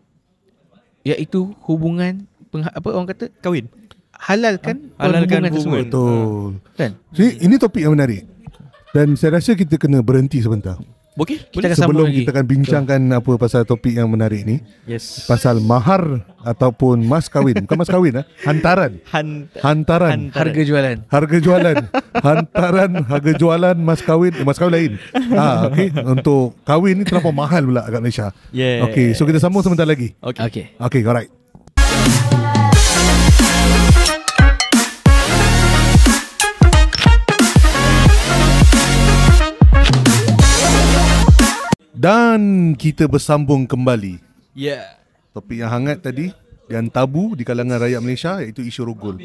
C: iaitu hubungan apa orang kata, kahwin. Halalkan hubungan tersebut.
A: Betul.
C: Kan?
A: Jadi ini topik yang menarik. Dan saya rasa kita kena berhenti sebentar.
B: Okey,
A: sebelum kita akan bincangkan apa pasal topik yang menarik ni.
B: Yes.
A: Pasal mahar ataupun mas kahwin. Bukan mas kahwin, hantaran. Hantaran.
C: Harga jualan.
A: Hantaran harga jualan mas kahwin lain. Okey, untuk kahwin ni terlampau mahal pula kat Malaysia.
B: Yeah.
A: Okey, so kita sambung sebentar lagi.
C: Okey,
A: alright. Dan kita bersambung kembali. Topik yang hangat tadi, yang tabu di kalangan rakyat Malaysia, iaitu isu rogol,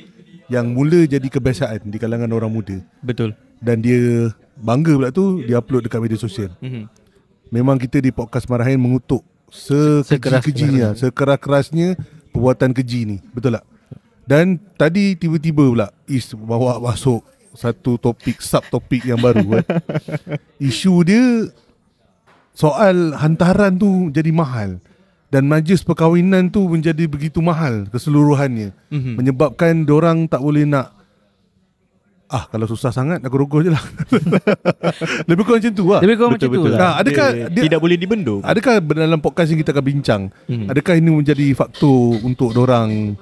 A: yang mula jadi kebiasaan di kalangan orang muda.
B: Betul.
A: Dan dia bangga pula tu, dia upload dekat media sosial. Memang kita di podcast Marahin mengutuk sekeras-kejinya, sekeras-kerasnya perbuatan keji ni. Betul tak? Dan tadi tiba-tiba pula Is bawa masuk satu topik, subtopik yang baru kan. Isu dia soal hantaran tu jadi mahal. Dan majlis perkahwinan tu menjadi begitu mahal keseluruhannya. Menyebabkan diorang tak boleh nak, kalau susah sangat aku rogoh je lah. Lebih kurang macam tu lah.
C: Lebih kurang macam tu lah.
B: Adakah dia tidak boleh dibendung?
A: Adakah dalam podcast yang kita akan bincang, adakah ini menjadi faktor untuk diorang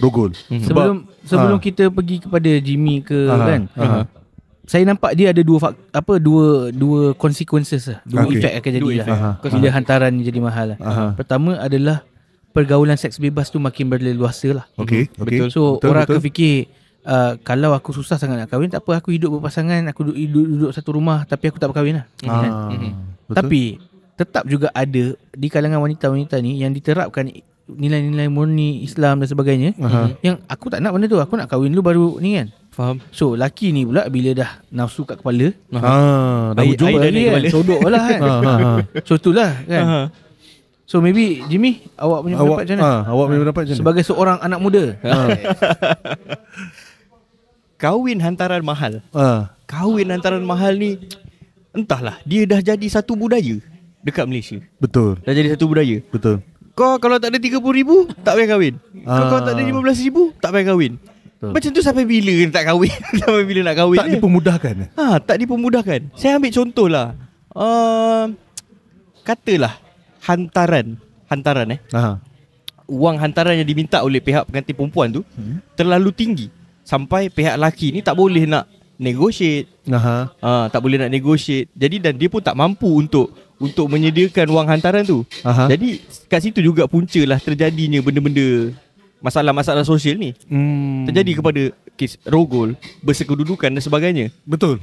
A: rogol?
C: Sebelum kita pergi kepada Jimmy ke kan, saya nampak dia ada dua consequences lah. Dua efek akan jadi lah bila hantaran ni jadi mahal lah. Pertama adalah pergaulan seks bebas tu makin berleluasa lah.
A: Betul.
C: So orang akan fikir, kalau aku susah sangat nak kahwin, tak apa, aku hidup berpasangan, aku duduk satu rumah, tapi aku tak berkahwin lah. Tapi tetap juga ada di kalangan wanita-wanita ni yang diterapkan nilai-nilai murni Islam dan sebagainya, yang aku tak nak benda tu, aku nak kahwin dulu baru ni kan. Faham. So laki ni pula bila dah nafsu kat kepala, dah hujung lagi kan, sodok lah kan. So itulah kan. So maybe Jimmy, awak punya pendapat macam mana?
A: Awak punya pendapat macam mana?
C: Sebagai seorang anak muda.
B: Kahwin hantaran mahal. Kahwin hantaran mahal ni, entahlah, dia dah jadi satu budaya dekat Malaysia.
A: Betul.
B: Dah jadi satu budaya.
A: Betul.
B: Kau kalau tak ada 30,000 tak payah kahwin. Kau tak ada 15,000 tak payah kahwin. Betul. Macam tu sampai bila tak kahwin? Sampai bila nak kahwin?
A: Tak dipermudahkan.
B: Tak dipermudahkan. Saya ambil contoh lah. Katalah hantaran wang hantaran yang diminta oleh pihak pengantin perempuan tu terlalu tinggi sampai pihak lelaki ni tak boleh nak negotiate. Tak boleh nak negotiate. Jadi dan dia pun tak mampu untuk menyediakan wang hantaran tu. Jadi kat situ juga punca lah terjadinya benda-benda masalah-masalah sosial ni. Terjadi kepada kes rogol, bersekedudukan dan sebagainya. Betul.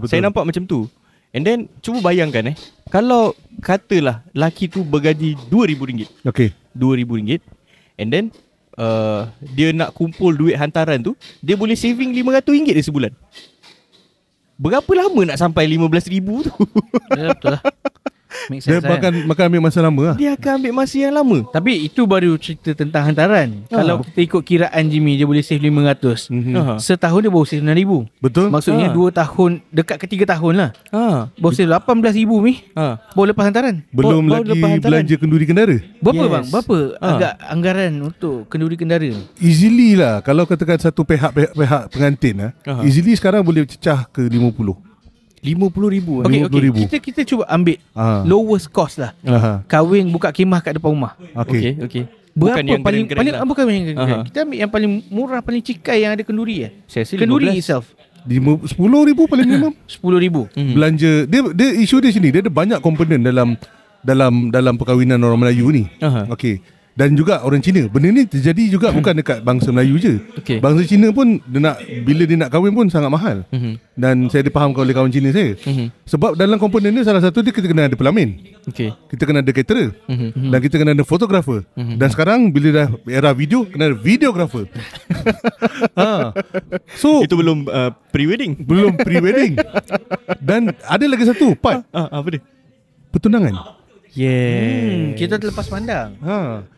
B: Saya nampak macam tu. And then cuba bayangkan kalau katalah laki tu bergaji RM2,000. RM2,000. And then dia nak kumpul duit hantaran tu, dia boleh saving RM500 dia sebulan. Berapa lama nak sampai RM15,000 tu?
C: Ya, betul lah.
A: Dia akan ambil masa lama lah.
B: Dia akan ambil masa yang lama.
C: Tapi itu baru cerita tentang hantaran. Kalau kita ikut kiraan Jimmy, dia boleh save RM500. Setahun dia baru save RM6,000.
A: Betul.
C: Maksudnya 2 tahun, dekat ke 3 tahun lah. Baru save RM18,000 ni. Baru lepas hantaran.
A: Belum lagi belanja kenduri kendara.
C: Berapa bang? Berapa agak anggaran untuk kenduri kendara?
A: Easily lah. Kalau katakan satu pihak pengantin easily sekarang boleh cecah ke 50.
B: RM50,000.
C: Okay. Kita cuba ambil lowest cost lah. Kahwin buka kemah kat depan rumah.
A: Okay.
C: Berapa
B: bukan yang
C: paling
B: grand-grand lah.
C: bukan yang grand. Kita ambil yang paling murah, paling cikai yang ada kenduri kenduri itself.
A: RM10,000 paling minimum.
C: RM10,000.
A: Belanja dia isu dia sini, dia ada banyak komponen dalam perkahwinan orang Melayu ni. Dan juga orang Cina. Benda ni terjadi juga bukan dekat bangsa Melayu je. Bangsa Cina pun bila dia nak kahwin pun sangat mahal. Dan saya dipahamkan oleh kawan Cina saya. Sebab dalam komponen ni salah satu dia kita kena ada pelamin. Kita kena ada caterer. Dan kita kena ada fotografer. Dan sekarang bila dah era video, kena ada videografer. So
B: itu belum pre-wedding.
A: Belum pre-wedding. Dan ada lagi satu part.
B: Apa dia?
A: Pertunangan.
C: Kita terlepas pandang.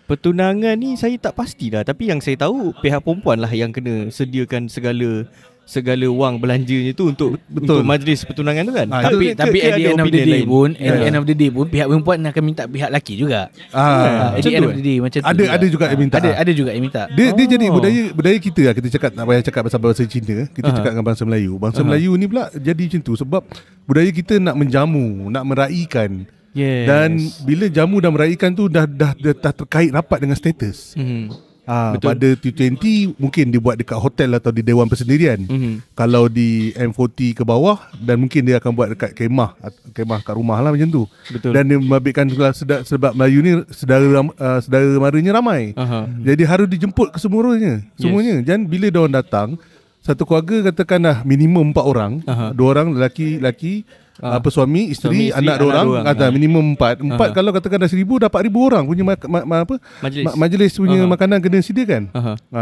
B: Pertunangan ni saya tak pasti dah. Tapi yang saya tahu pihak perempuan lah yang kena sediakan segala wang belanjanya tu untuk majlis pertunangan tu kan.
C: Tapi at the end of the day pun pihak perempuan akan minta pihak lelaki juga. At the end of the day macam tu.
A: Ada juga yang minta.
C: Ada juga yang minta.
A: Dia jadi budaya kita lah. Kita cakap tak payah cakap pasal bahasa Cina, kita cakap dengan bangsa Melayu. Bangsa Melayu ni pula jadi macam tu sebab budaya kita nak menjamu, nak meraikan. Dan bila jamu dan meraikan tu dah terkait rapat dengan status. Pada T20 mungkin dia buat dekat hotel atau di Dewan Persendirian. Kalau di M40 ke bawah, dan mungkin dia akan buat dekat kemah kat rumah lah macam tu. Dan dia membabitkan sebab Melayu ni saudara maranya ramai. Jadi harus dijemput ke semuanya. Dan bila diorang datang, satu keluarga katakanlah minimum 4 orang, 2 orang lelaki, suami, isteri, anak orang, minimum 4. Kalau katakan dah 1,000, dapat 1,000 orang punya majlis punya makanan kena sediakan.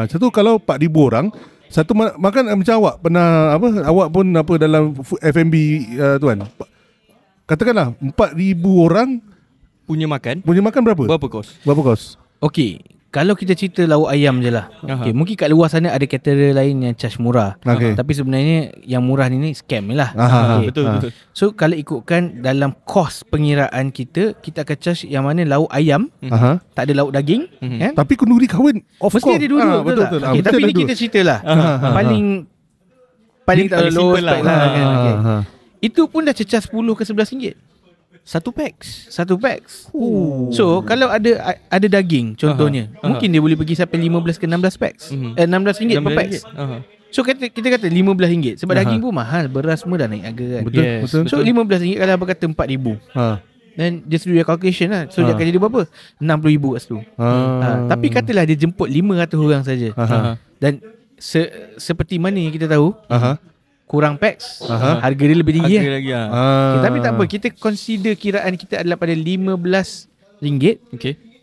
A: Satu kalau 4,000 orang, Satu makan macam awak pernah apa, awak pun apa dalam F&B tuan. Katakanlah 4,000 orang
B: punya makan
A: berapa? Berapa kos?
C: Okey, kalau kita cerita lauk ayam je lah. Okay, mungkin kat luar sana ada caterer lain yang charge murah. Tapi sebenarnya yang murah ni scam je lah.
B: Betul.
C: So kalau ikutkan dalam kos pengiraan kita akan charge yang mana lauk ayam, tak ada lauk daging.
A: Tapi kenduri kahwin of
C: mesti
A: course.
C: ada dua-dua. Betul. Okay, tapi ni kita cerita lah. Paling tak low spec lah. Itu pun dah cecah 10 ke 11 ringgit. Satu packs. So kalau ada daging contohnya, mungkin dia boleh pergi sampai 15 ke 16 packs. 16 ringgit per packs. So kita kata 15 ringgit sebab daging pun mahal, beras semua dah naik harga kan.
A: Betul.
C: So 15 ringgit kalau abang kata 4,000. Dan just do your calculation lah. So dia akan jadi berapa? 60,000 kat situ. Tapi katalah dia jemput 500 orang saja. Dan seperti mana yang kita tahu, kurang packs, harga dia lebih tinggi
B: lagi.
C: Tapi tak apa, kita consider kiraan kita adalah pada RM15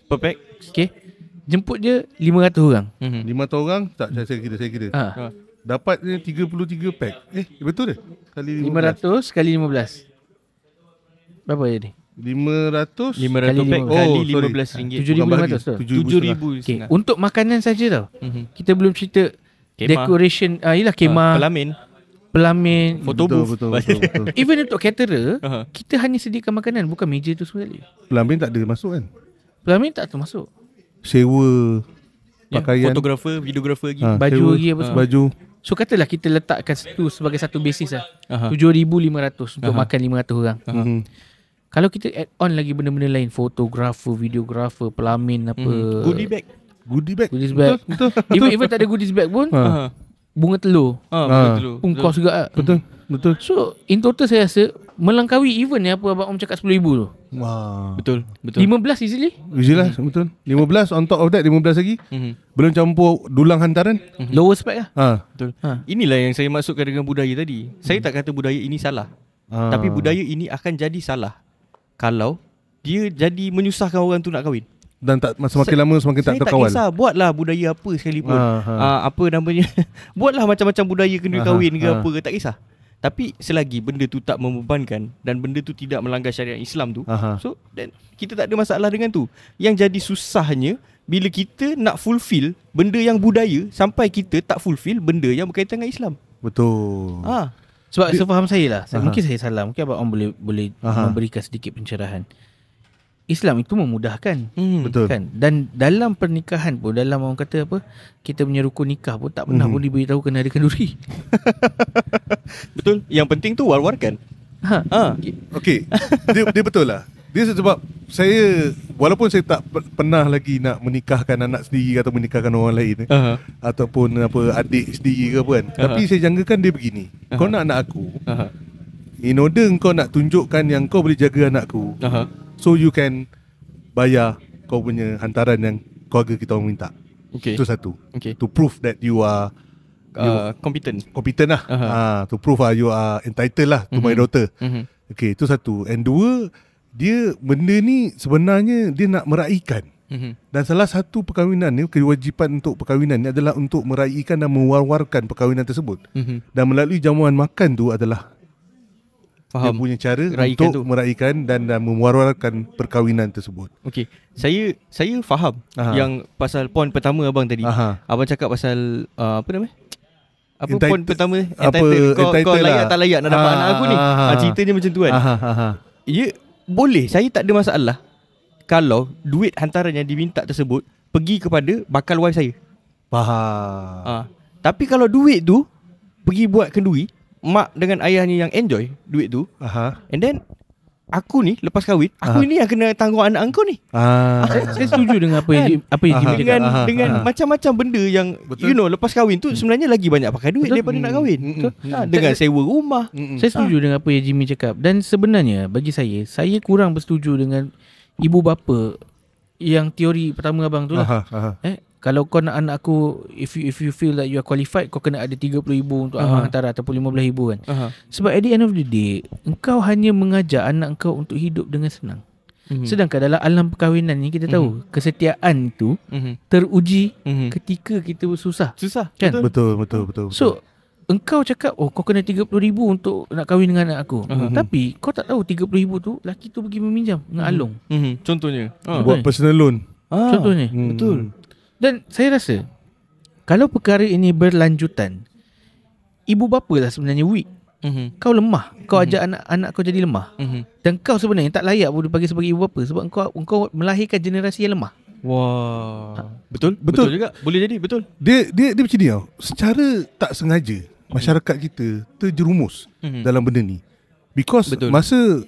B: per pack.
C: Jemput je 500 orang.
A: 500 orang tak, saya kira. Dapatnya 33 pack. Betul ke? Kali
C: 500 kali 15. Berapa jadi?
A: 500
B: pack kali RM15.
C: 7,500 tu.
B: 7,500.
C: Untuk makanan saja tau. Kita belum cerita decoration, yelah kemah, pelamin,
B: photo booth.
A: Betul.
C: Even untuk caterer, kita hanya sediakan makanan, bukan meja tu sekali.
A: Pelamin tak ada masuk kan?
C: Pelamin tak termasuk.
A: Sewa pakaian,
B: fotografer, videografer lagi,
C: baju lagi apa semua.
A: Baju.
C: So katalah kita letakkan itu sebagai satu basis lah. 7,500 untuk makan 500 orang. Kalau kita add on lagi benda-benda lain, fotografer, videografer, pelamin apa,
B: goodie bag.
C: Goodies bag. Betul. Even tak ada goodies bag pun, bunga telur. Pun kos juga.
A: Betul.
C: So in total saya rasa melangkaui even ni apa abang Om cakap 10,000 tu.
A: Wah.
B: Betul.
C: 15 easily
A: lah, betul. 15 on top of that, 15 lagi. Belum campur dulang hantaran.
C: Lower spec lah.
B: Betul. Inilah yang saya maksudkan dengan budaya tadi. Saya tak kata budaya ini salah. Tapi budaya ini akan jadi salah kalau dia jadi menyusahkan orang tu nak kahwin.
A: Dan semakin lama semakin tak terkawal.
B: Saya tak kisah buatlah budaya apa sekalipun. Apa namanya? Buatlah macam-macam budaya kena kahwin ke apa ke, tak kisah. Tapi selagi benda tu tak membebankan dan benda tu tidak melanggar syariat Islam tu, so then kita tak ada masalah dengan tu. Yang jadi susahnya bila kita nak fulfill benda yang budaya sampai kita tak fulfill benda yang berkaitan dengan Islam.
A: Betul.
C: Sebab sefaham saya lah, mungkin saya salah, mungkin abang Om boleh memberikan sedikit pencerahan. Islam itu memudahkan.
A: Betul
C: kan? Dan dalam pernikahan pun, dalam orang kata apa, kita punya rukun nikah pun tak pernah pun diberitahu kena ada kenduri.
B: Betul. Yang penting tu war-warkan.
A: Okey. Dia betul lah. Dia sebab saya, walaupun saya tak pernah lagi nak menikahkan anak sendiri atau menikahkan orang lain, ataupun apa adik sendiri ke apa kan, tapi saya jangkakan dia begini. Kau nak anak aku, in order kau nak tunjukkan yang kau boleh jaga anakku, so you can bayar kau punya hantaran yang keluarga kita orang minta. Itu satu. To prove that you are
B: competent
A: lah. To prove you are entitled lah to my daughter. Itu satu. And dua, dia benda ni sebenarnya dia nak meraihkan. Dan salah satu perkahwinan ni, kewajipan untuk perkahwinan ni adalah untuk meraihkan dan mewar-warkan perkahwinan tersebut. Dan melalui jamuan makan tu adalah dia punya cara untuk meraihkan dan mewar-warkan perkahwinan tersebut.
B: Saya faham yang pasal poin pertama abang tadi. Abang cakap pasal apa namanya? Apa poin pertama? Kau layak tak layak nak dapat anak aku ni. Ceritanya macam tu kan. Ya, boleh. Saya tak ada masalah kalau duit hantaran yang diminta tersebut pergi kepada bakal wife saya.
A: Faham.
B: Tapi kalau duit tu pergi buat kenduri, mak dengan ayahnya yang enjoy duit tu, and then aku ni lepas kahwin, aku ni yang kena tanggung anak engkau ni.
C: Saya setuju dengan apa yang Jimmy cakap.
B: Dengan macam-macam benda yang you know, lepas kahwin tu sebenarnya lagi banyak pakai duit daripada nak kahwin. Dengan sewa rumah.
C: Saya setuju dengan apa yang Jimmy cakap. Dan sebenarnya bagi saya kurang bersetuju dengan ibu bapa yang teori pertama abang tu lah. Kalau kau nak anak aku, if you feel that you are qualified, kau kena ada 30,000 untuk hantaran ataupun 15,000 kan. Sebab at the end of the day, engkau hanya mengajar anak engkau untuk hidup dengan senang. Sedangkan dalam alam perkahwinan ni kita tahu kesetiaan itu teruji ketika kita susah. Kan?
A: Betul.
C: So engkau cakap kau kena 30,000 untuk nak kahwin dengan anak aku. Tapi kau tak tahu 30,000 tu lelaki tu pergi meminjam dengan Along.
B: Contohnya
A: buat personal loan.
C: Contohnya.
B: Betul.
C: Dan saya rasa kalau perkara ini berlanjutan, ibu bapa lah sebenarnya weak. Kau lemah. Kau ajak anak kau jadi lemah. Dan kau sebenarnya tak layak pun dipanggil sebagai ibu bapa sebab engkau melahirkan generasi yang lemah.
B: Wah. Betul juga. Boleh jadi, betul.
A: Dia macam ni tau. Secara tak sengaja masyarakat kita terjerumus dalam benda ni. Because masa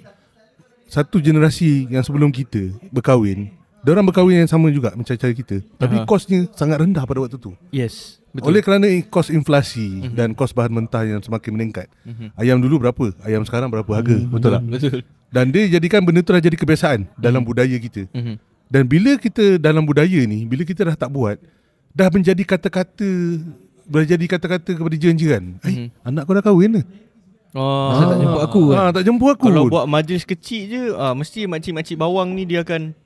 A: satu generasi yang sebelum kita berkahwin, diorang berkahwin yang sama juga macam cara kita, tapi kosnya sangat rendah pada waktu tu.
B: Yes, betul.
A: Oleh kerana kos inflasi dan kos bahan mentah yang semakin meningkat. Ayam dulu berapa, ayam sekarang berapa harga, betul tak?
B: Betul.
A: Dan dia jadikan benda tu dah jadi kebiasaan dalam budaya kita. Dan bila kita dalam budaya ni, bila kita dah tak buat, dah menjadi kata-kata kepada jiran-jiran. Anak kau dah kahwin ke?
C: Tak jemput aku kan?
A: Tak jemput aku.
B: Kalau buat majlis kecil je, mesti makcik-makcik bawang ni dia akan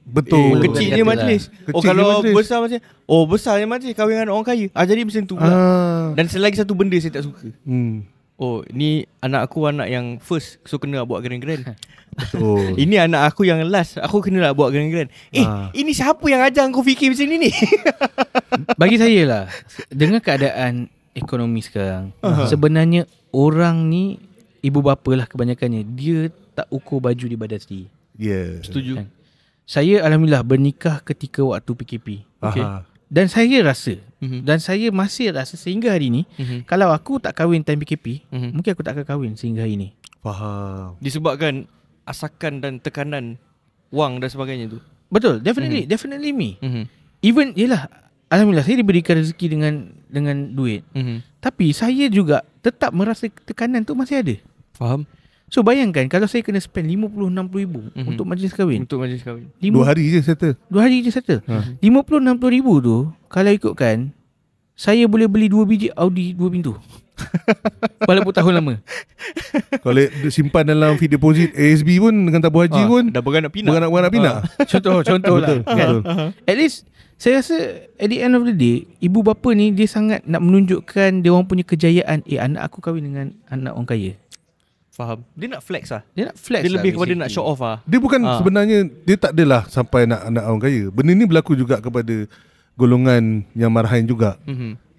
B: kecil je majlis. Kalau majlis. Besar macam besar je majlis kahwin dengan orang kaya. Jadi macam tu pula. Dan selagi satu benda saya tak suka. Ni anak aku anak yang first, so kena buat grand-grand. Ini anak aku yang last, aku kena lah buat grand-grand. Ini siapa yang ajar kau fikir macam ni?
C: Bagi saya lah, dengan keadaan ekonomi sekarang, sebenarnya orang ni, ibu bapa lah kebanyakannya, dia tak ukur baju di badan sendiri.
B: Setuju.
C: Kan? Saya alhamdulillah bernikah ketika waktu PKP. Dan saya rasa dan saya masih rasa sehingga hari ni, kalau aku tak kahwin time PKP, mungkin aku tak akan kahwin sehingga hari ni.
A: Faham.
B: Disebabkan asakan dan tekanan wang dan sebagainya tu.
C: Betul, definitely me. Even yelah, alhamdulillah saya diberikan rezeki dengan duit. Tapi saya juga tetap merasa tekanan tu masih ada.
B: Faham.
C: So bayangkan kalau saya kena spend 50-60 ribu untuk majlis kahwin.
A: 2 hari je settle.
C: 2 hari je settle. 50-60 ribu tu, kalau ikutkan, saya boleh beli 2 biji Audi 2 pintu. Walaupun tahun lama.
A: Kalau simpan dalam fixed deposit ASB pun dengan tabung haji pun
B: dah beranak pinak.
C: Contoh lah kan? At least saya rasa at the end of the day, ibu bapa ni dia sangat nak menunjukkan dia orang punya kejayaan. Anak aku kahwin dengan anak orang kaya.
B: Faham. Dia nak flex lah.
C: Dia
B: lebih kepada nak show off lah.
A: Dia bukan sebenarnya, dia tak adalah sampai nak anak orang kaya. Benda ni berlaku juga kepada golongan yang marahin juga.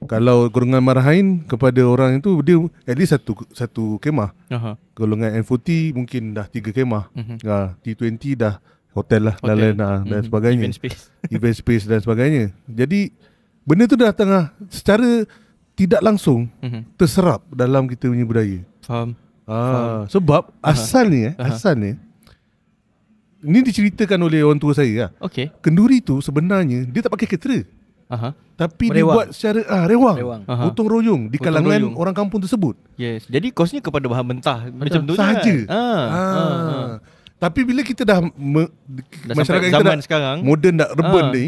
A: Kalau golongan marahin kepada orang itu, dia at least satu kemah. Golongan N40 mungkin dah 3 kemah. T20 dah hotel lah, dan sebagainya. Event space dan sebagainya. Jadi benda tu dah tengah secara tidak langsung terserap dalam kita punya budaya.
B: Faham.
A: Sebab asal ni ni diceritakan oleh orang tua saya lah. Kenduri tu sebenarnya dia tak pakai ketera. Tapi dia buat secara rewang. Gotong royong di kalangan orang kampung tersebut.
B: Yes. Jadi kosnya kepada bahan mentah macam tu
A: sahaja. Tapi bila kita dah masyarakat kita dah sekarang moden dah reben ni,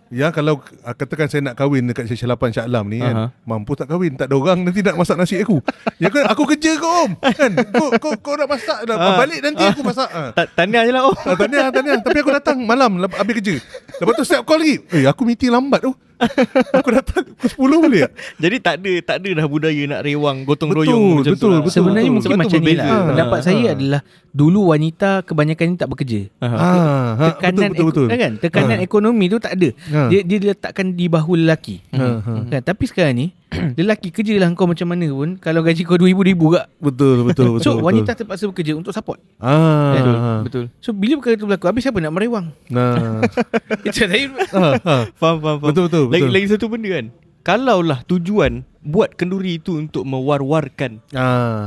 A: ya kalau katakan saya nak kahwin dekat Syekh Lapan Shah Alam ni kan, mampu tak kahwin, tak ada orang nanti nak masak nasi aku. Ya kan, aku kerja kau kan. Kau nak masak dah, balik nanti aku masak.
B: Tahniah je lah
A: Tahniah. Tapi aku datang malam habis kerja. Lepas tu siap call lagi. Aku meeting lambat tu. Aku datang pukul 10 boleh tak?
B: Jadi tak ada dah budaya nak rewang gotong royong macam tu.
C: Betul. Sebenarnya mungkin macam ni lah. Pendapat saya adalah dulu wanita kebanyakan ni tak bekerja. Tekanan betul. Kan? Tekanan ekonomi tu tak ada. Dia diletakkan di bahu lelaki. Kan? Tapi sekarang ni lelaki kerja lah kau macam mana pun, kalau gaji kau 2,000 kak.
A: Betul.
C: So wanita terpaksa bekerja untuk support.
B: Betul.
C: So bila perkara tu berlaku, habis siapa nak merewang? Itu saya
B: faham. Betul. Lagi satu benda kan, kalaulah tujuan buat kenduri itu untuk mewar-warkan,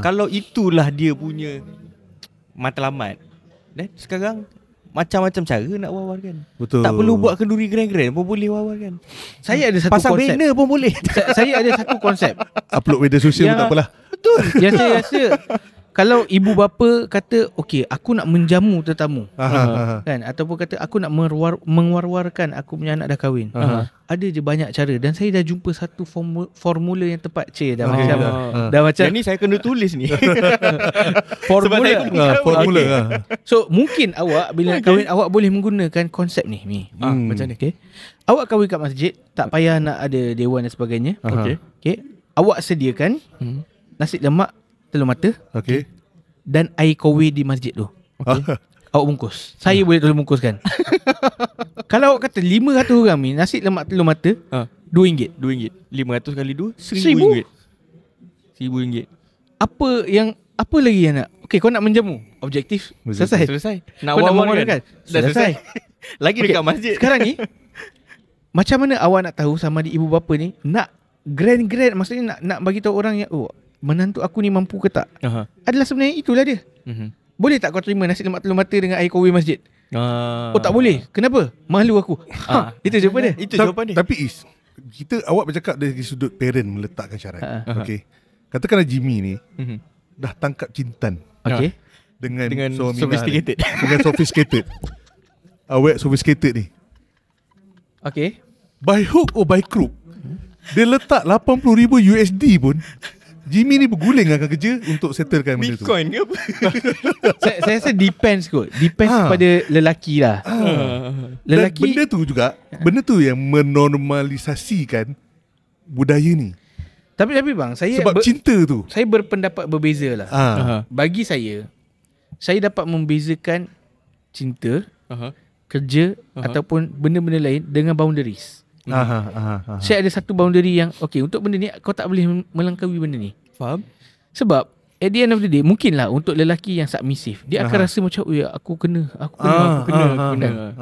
B: kalau itulah dia punya matlamat, sekarang macam-macam cara nak war-warkan.
A: Betul.
B: Tak perlu buat kenduri grand-grand pun boleh war-warkan.
C: Saya ada satu
B: pasang
C: konsep.
B: Pasang banner pun boleh.
C: Saya ada satu konsep.
A: Upload media sosial pun tak apalah.
B: Betul.
C: Yang saya rasa kalau ibu bapa kata okey aku nak menjamu tetamu, kan, ataupun kata aku nak mengwar-warkan aku punya anak dah kahwin, ada je banyak cara, dan saya dah jumpa satu formula yang tepat. Dah macam
B: yang ni saya kena tulis ni.
C: formula.
A: Formula.
C: So mungkin awak bila nak kahwin, awak boleh menggunakan konsep ni. Macam ni. Okay. Awak kahwin kat masjid, tak payah nak ada dewan dan sebagainya. Okay. Awak sediakan nasi lemak, telur mata, dan air kowe di masjid tu. Awak bungkus. Saya boleh tolong bungkuskan. Kalau awak kata 500 orang ni, nasi lemak telur mata RM2.
B: 500 kali 2 RM1,000.
C: Apa lagi yang nak? Okey, kau nak menjamu, objektif selesai.
B: Nak
C: kau
B: war-war
C: kan? Selesai.
B: Lagi dekat masjid.
C: Sekarang ni macam mana awak nak tahu sama ada ibu bapa ni nak grand, maksudnya nak bagi tahu orang yang menantu aku ni mampu ke tak? Adalah sebenarnya itulah dia. Boleh tak kau terima nasi lemak telur mata dengan air kowe masjid? Tak boleh. Kenapa? Malu aku. Itu jawapan dia.
B: Itu jawapan dia.
A: Tapi awak bercakap dari sudut parent meletakkan syarat. Okey. Katakanlah Jimmy ni dah tangkap cintan. Dengan
B: sophisticated.
A: Dengan sophisticated. Awak sophisticated ni.
C: Okey.
A: By hook or by crook, dia letak $80,000 pun Jimmy ni berguling akan kerja untuk settlekan benda tu.
B: Bitcoin ke apa?
C: saya rasa depends kot. Depends pada lelaki lah.
A: Lelaki. Dan benda tu yang menormalisasikan budaya ni.
C: Tapi bang, saya
A: sebab cinta tu.
C: Saya berpendapat berbeza lah. Bagi saya dapat membezakan cinta, kerja ataupun benda-benda lain dengan boundaries. Saya ada satu boundary yang untuk benda ni kau tak boleh melangkaui benda ni.
B: Faham?
C: Sebab at the end of the day, mungkinlah untuk lelaki yang submissive, dia akan rasa macam aku kena.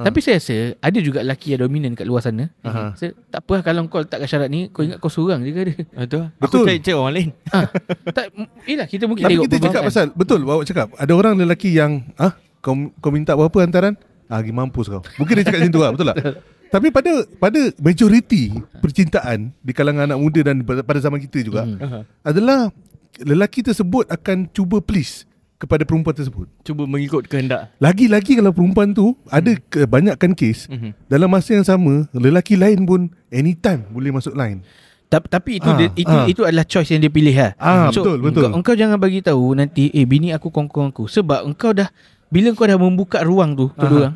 C: Tapi saya rasa ada juga lelaki yang dominan kat luar sana. Tak apa kalau kau letakkan syarat ni, kau ingat kau seorang je ke ada.
B: Betul. Aku cek orang lain.
C: Kita mungkin
A: tapi
C: tengok.
A: Kita cakap pasal betul awak cakap ada orang lelaki yang kau minta berapa hantaran? Pergi mampus kau. Mungkin dia cakap macam tu lah. Betul tak? Tapi pada majoriti percintaan di kalangan anak muda dan pada zaman kita juga adalah lelaki tersebut akan cuba please kepada perempuan tersebut.
B: Cuba mengikut kehendak.
A: Lagi-lagi kalau perempuan tu ada kebanyakan kes dalam masa yang sama lelaki lain pun anytime boleh masuk line.
C: Tapi itu adalah choice yang dia pilih lah. So,
A: betul.
C: Engkau jangan bagi tahu nanti bini aku kongkong aku, sebab bila kau dah membuka ruang tu orang.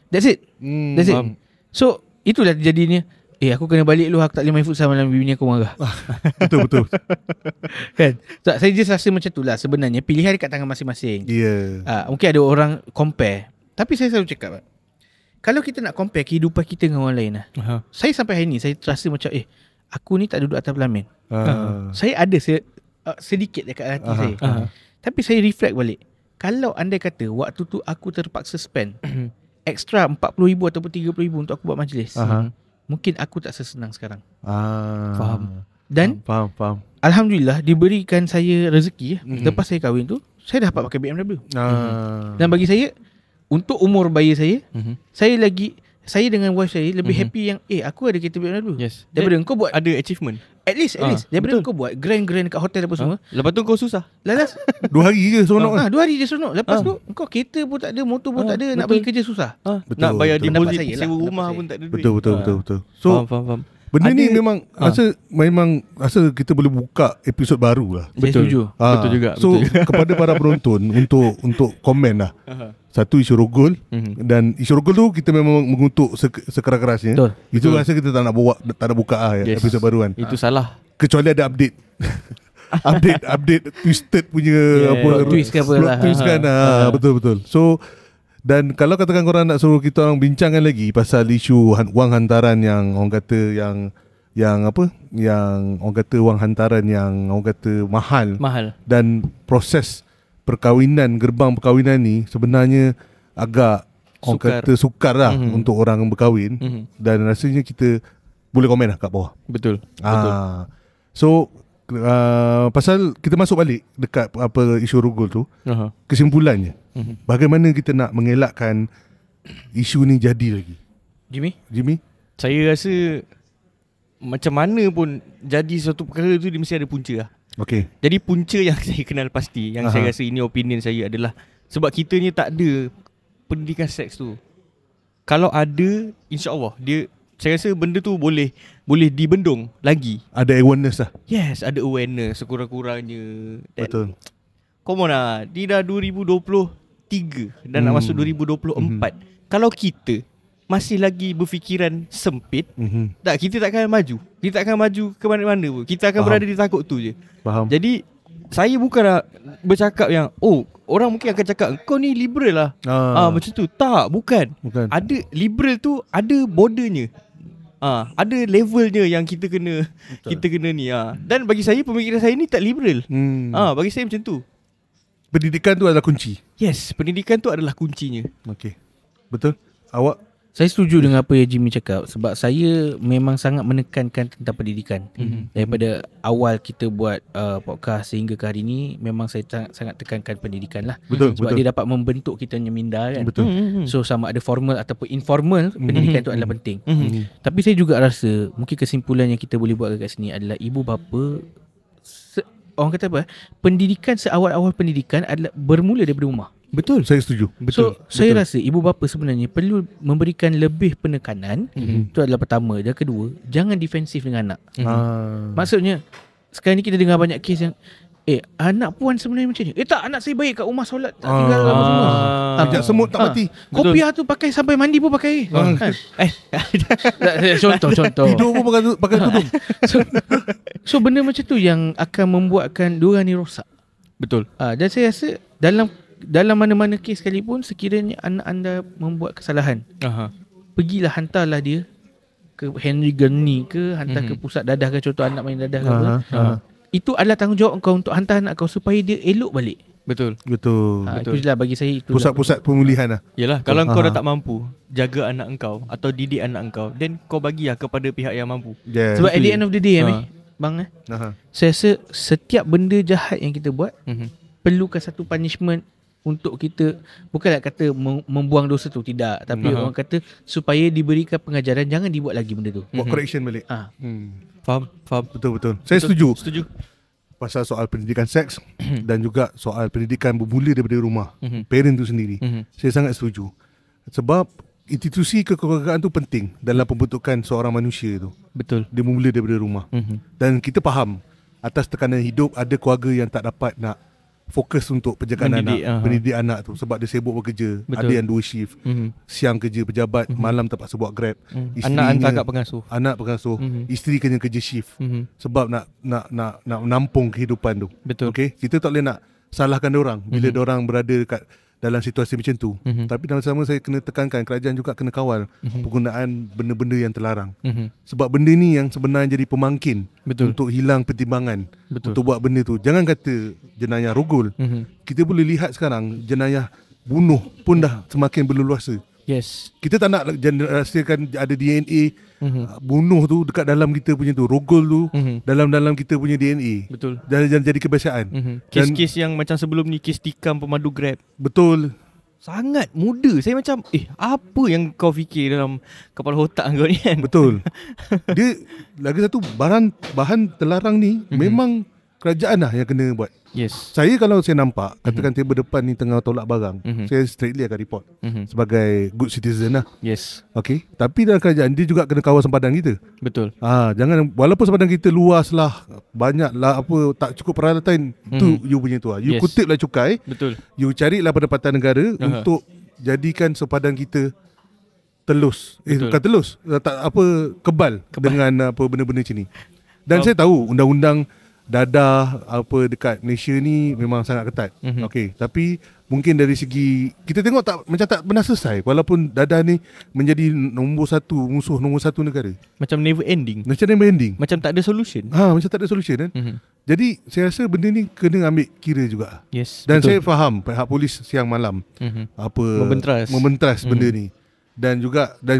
C: That's it. That's it. So itulah jadinya aku kena balik lu, aku tak boleh main futsal malam, bini aku marah.
A: Betul.
C: Kan? So, saya just rasa macam tu lah. Sebenarnya pilihan dekat tangan masing-masing. Mungkin ada orang compare. Tapi saya selalu cakap, kalau kita nak compare kehidupan kita dengan orang lain lah, saya sampai hari ni saya rasa macam aku ni tak duduk atas pelamin. Saya ada sedikit dekat hati saya. Tapi saya reflect balik, kalau andai kata waktu tu aku terpaksa spend extra RM40,000 ataupun RM30,000 untuk aku buat majlis, mungkin aku tak sesenang sekarang.
B: Faham.
C: Dan
A: faham.
C: Alhamdulillah diberikan saya rezeki. Lepas saya kahwin tu, saya dah dapat pakai BMW. Dan bagi saya, untuk umur bayi saya, saya dengan wife saya lebih happy yang aku ada kereta BMW. Daripada engkau buat
B: ada achievement.
C: At least daripada engkau buat grand kat hotel apa semua.
B: Lepas tu kau susah.
C: Lalas
A: 2 hari je seronok.
C: 2 hari je seronok. Lepas tu engkau kereta pun tak ada, motor pun tak ada, nak pergi kerja susah.
B: Nak bayar deposit sewa
C: lah,
B: rumah pun tak ada duit.
A: Betul. So
B: faham.
A: Benda ni memang rasa kita boleh buka episod baru lah.
C: Betul.
B: Betul juga.
A: So kepada para penonton untuk komen lah. Satu isu rogol, dan isu rogol tu kita memang mengutuk sekeras-kerasnya. Itu rasa kita tak nak buka episod baru kan.
B: Itu salah.
A: Kecuali ada update. update twisted punya
C: twist ke apa lah.
A: Twist kan. Betul. So dan kalau katakan korang nak suruh kita orang bincangkan lagi pasal isu wang hantaran yang orang kata yang orang kata wang hantaran yang orang kata mahal dan proses perkahwinan, gerbang perkahwinan ni sebenarnya agak orang kata sukar lah untuk orang berkahwin, dan rasanya kita boleh komen lah kat bawah.
B: Betul.
A: So pasal kita masuk balik dekat isu rogol tu, kesimpulannya bagaimana kita nak mengelakkan isu ni jadi lagi? Jimmy?
B: Saya rasa macam mana pun jadi suatu perkara tu dia mesti ada punca lah.
A: Okay.
B: Jadi punca yang saya kenal pasti, yang saya rasa ini opinion saya adalah sebab kita ni tak ada pendidikan seks tu. Kalau ada, insya-Allah saya rasa benda tu boleh dibendung lagi.
A: Ada awareness lah.
B: Yes, ada awareness sekurang-kurangnya.
A: Betul.
B: Come on lah, dia dah 2023 dan nak masuk 2024. Kalau kita masih lagi berfikiran sempit, kita takkan maju. Kita takkan maju ke mana-mana pun. Kita akan berada di takut tu je.
A: Faham.
B: Jadi saya bukanlah bercakap yang orang mungkin akan cakap kau ni liberal lah. Macam tu. Tak, bukan. Ada liberal tu ada bordernya. Ada levelnya yang kita kena ni. Dan bagi saya pemikiran saya ni tak liberal. Bagi saya macam tu.
A: Pendidikan tu adalah kunci.
B: Yes, pendidikan tu adalah kuncinya.
A: Okey. Betul. Awak?
C: Saya setuju dengan apa yang Jimmy cakap. Sebab saya memang sangat menekankan tentang pendidikan. Daripada awal kita buat podcast sehingga ke hari ni, memang saya sangat tekankan pendidikan lah.
A: Betul.
C: Sebab dia dapat membentuk kita punya minda kan. Betul. So sama ada formal ataupun informal, pendidikan tu adalah penting. Tapi saya juga rasa mungkin kesimpulan yang kita boleh buat kat sini adalah ibu bapa, orang kata apa, pendidikan seawal-awal pendidikan adalah bermula daripada rumah.
A: Betul, saya setuju.
C: Betul. Saya rasa ibu bapa sebenarnya perlu memberikan lebih penekanan. Itu adalah pertama. Dan kedua, jangan defensif dengan anak. Maksudnya sekarang ni kita dengar banyak kes yang anak puan sebenarnya macam ni. Tak, anak saya baik kat rumah solat, tak tinggal apa semua.
A: Pijak semut tak mati.
C: Kopiah tu pakai sampai mandi pun pakai. Contoh.
A: Tidur pun pakai tudung.
C: So benda macam tu yang akan membuatkan diorang ni rosak.
B: Betul.
C: Dan saya rasa dalam mana-mana kes sekalipun, sekiranya anak anda membuat kesalahan, pergilah hantarlah dia ke Henry Gurney ke, hantar ke pusat dadah ke, contoh anak main dadah ke apa. Itu adalah tanggungjawab kau untuk hantar anak kau supaya dia elok balik.
B: Betul.
C: Itu je lah bagi saya.
A: Pusat-pusat pemulihan lah.
B: Yelah, kalau kau dah tak mampu jaga anak engkau atau didik anak engkau, then kau bagilah kepada pihak yang mampu.
C: Sebab at the end of the day bang, saya rasa setiap benda jahat yang kita buat perlukan satu punishment untuk kita, bukanlah kata membuang dosa tu, tidak, tapi orang kata supaya diberikan pengajaran, jangan dibuat lagi benda tu.
A: Buat correction balik.
B: Faham.
A: Betul. Saya setuju pasal soal pendidikan seks dan juga soal pendidikan bermula daripada rumah, parent tu sendiri. Saya sangat setuju. Sebab institusi kekeluargaan tu penting dalam pembentukan seorang manusia tu.
B: Betul.
A: Dia bermula daripada rumah. Dan kita faham atas tekanan hidup ada keluarga yang tak dapat nak fokus untuk penjagaan pendidik anak tu sebab dia sibuk bekerja. Betul. Ada yang 2 shift. Siang kerja pejabat, malam terpaksa buat Grab.
B: Anak hantar kat pengasuh.
A: Anak pengasuh. Isteri kena kerja shift. Sebab nak menampung kehidupan tu.
B: Betul.
A: Okey, kita tak boleh nak salahkan diorang bila diorang berada dekat dalam situasi macam tu. Tapi dalam sama saya kena tekankan kerajaan juga kena kawal penggunaan benda-benda yang terlarang. Sebab benda ni yang sebenarnya jadi pemangkin untuk hilang pertimbangan untuk buat benda tu. Jangan kata jenayah rogol. Kita boleh lihat sekarang jenayah bunuh pun dah semakin berleluasa.
B: Yes.
A: Kita tak nak rahsiakan ada DNA bunuh tu dekat dalam kita punya tu, rogol tu dalam kita punya DNA.
B: Betul.
A: Jangan jadi kebiasaan.
B: Kes-kes yang macam sebelum ni, kes tikam pemadu Grab.
A: Betul.
B: Sangat muda. Saya macam apa yang kau fikir dalam kepala otak kau ni kan?
A: Betul. Dia lagi satu bahan terlarang ni memang kerajaan lah yang kena buat.
B: Yes.
A: Saya kalau saya nampak katakan table depan ni tengah tolak barang, saya straightly akan report sebagai good citizen lah.
B: Yes.
A: Okay. Tapi dalam kerajaan dia juga kena kawal sempadan kita.
B: Betul.
A: Jangan, walaupun sempadan kita luas lah, banyak lah, apa tak cukup peralatan, tu you punya tu lah. You kutip lah cukai.
B: Betul.
A: You carilah pendapatan negara untuk jadikan sempadan kita telus. Bukan telus, tak apa, kebal dengan apa benda-benda macam ni. Dan saya tahu undang-undang dadah apa dekat Malaysia ni memang sangat ketat. Okey, tapi mungkin dari segi kita tengok macam tak pernah selesai, walaupun dadah ni menjadi musuh nombor satu negara.
B: Macam never ending.
A: Macam
B: tak ada solution.
A: Macam tak ada solution kan. Jadi saya rasa benda ni kena ambil kira juga.
B: Yes.
A: Dan betul. Saya faham pihak polis siang malam membentras benda ni. Dan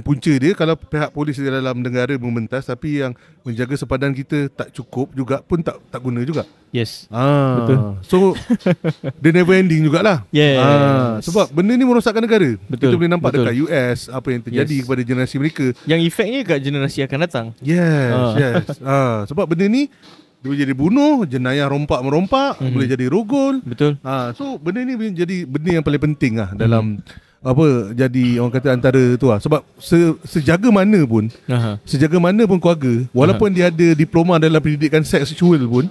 A: punca dia, kalau pihak polis di dalam negara mementas tapi yang menjaga sempadan kita tak cukup juga pun tak guna juga.
B: Yes. Betul.
A: So dia never ending jugalah.
B: Yes.
A: Sebab benda ni merosakkan negara.
B: Betul.
A: Kita boleh nampak dekat US apa yang terjadi kepada generasi mereka.
B: Yang efeknya kat generasi akan datang.
A: Yes. Sebab benda ni Dia boleh jadi bunuh, jenayah rompak-merompak, boleh jadi rogol.
B: Betul.
A: So benda ni jadi benda yang paling penting lah dalam jadi orang kata antara tu lah. Sebab sejaga mana pun keluarga, walaupun dia ada diploma dalam pendidikan seks seksual pun,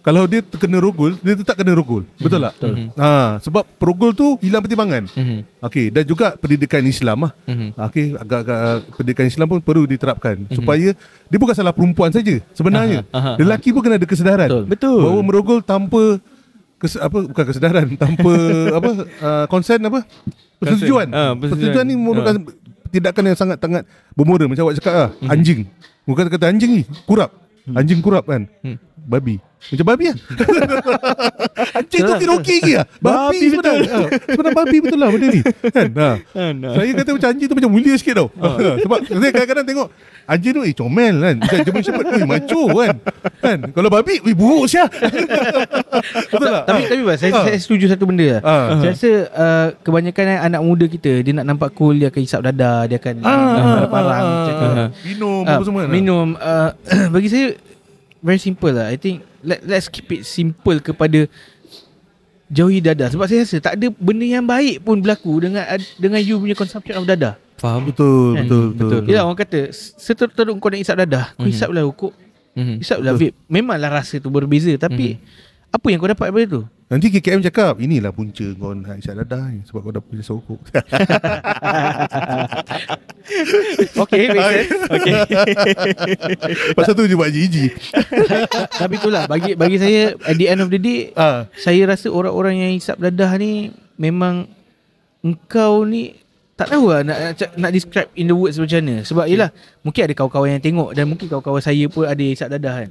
A: kalau dia terkena rogol, dia tetap kena rogol. Betul tak? Sebab perogol tu hilang pertimbangan. Okey, dan juga pendidikan Islam lah. Okey, agak-agak pendidikan Islam pun perlu diterapkan supaya dia bukan salah perempuan saja sebenarnya. Lelaki pun kena ada kesedaran.
B: Betul.
A: Bahawa merogol tanpa bukan kesedaran, tanpa konsen persetujuan. Persetujuan ni merupakan tindakan yang sangat-sangat bermoral. Macam awak cakap lah, anjing. Bukan kata anjing ni, kurap. Anjing kurap kan. Babi. Macam babi lah. Anjing tu tidak okey ke lah. Babi betul. Sebenarnya babi betul lah benda ni kan. Saya kata macam anjing tu macam mulia sikit tau. Sebab saya kadang-kadang tengok anjing tu comel kan. German Shepherd macho kan. Kalau babi buruk siah. Betul tak?
C: Tapi saya setuju satu benda lah. Saya rasa kebanyakan anak muda kita, dia nak nampak cool, dia akan hisap dada, dia akan parang,
A: minum apa semua.
C: Minum. Bagi saya very simple lah. I think let's keep it simple kepada jauhi dada. Sebab saya rasa tak ada benda yang baik pun berlaku dengan you punya consumption of dada.
B: Faham?
A: Betul.
C: Yalah, orang kata seteruk kau nak hisap dada, kau hisaplah rokok, hisaplah vape. Memanglah rasa tu berbeza, tapi apa yang kau dapat daripada tu?
A: Nanti KKM cakap, inilah punca kau nak hisap dada ni, sebab kau dah punya rokok.
C: Okay, make sense. Okay.
A: Pasal tu je buat jiji.
C: Tapi itulah, bagi saya, at the end of the day, saya rasa orang-orang yang hisap dadah ni memang engkau ni tak tahu lah nak describe in the words macam mana. Sebab yelah, mungkin ada kawan-kawan yang tengok, dan mungkin kawan-kawan saya pun ada hisap dadah kan.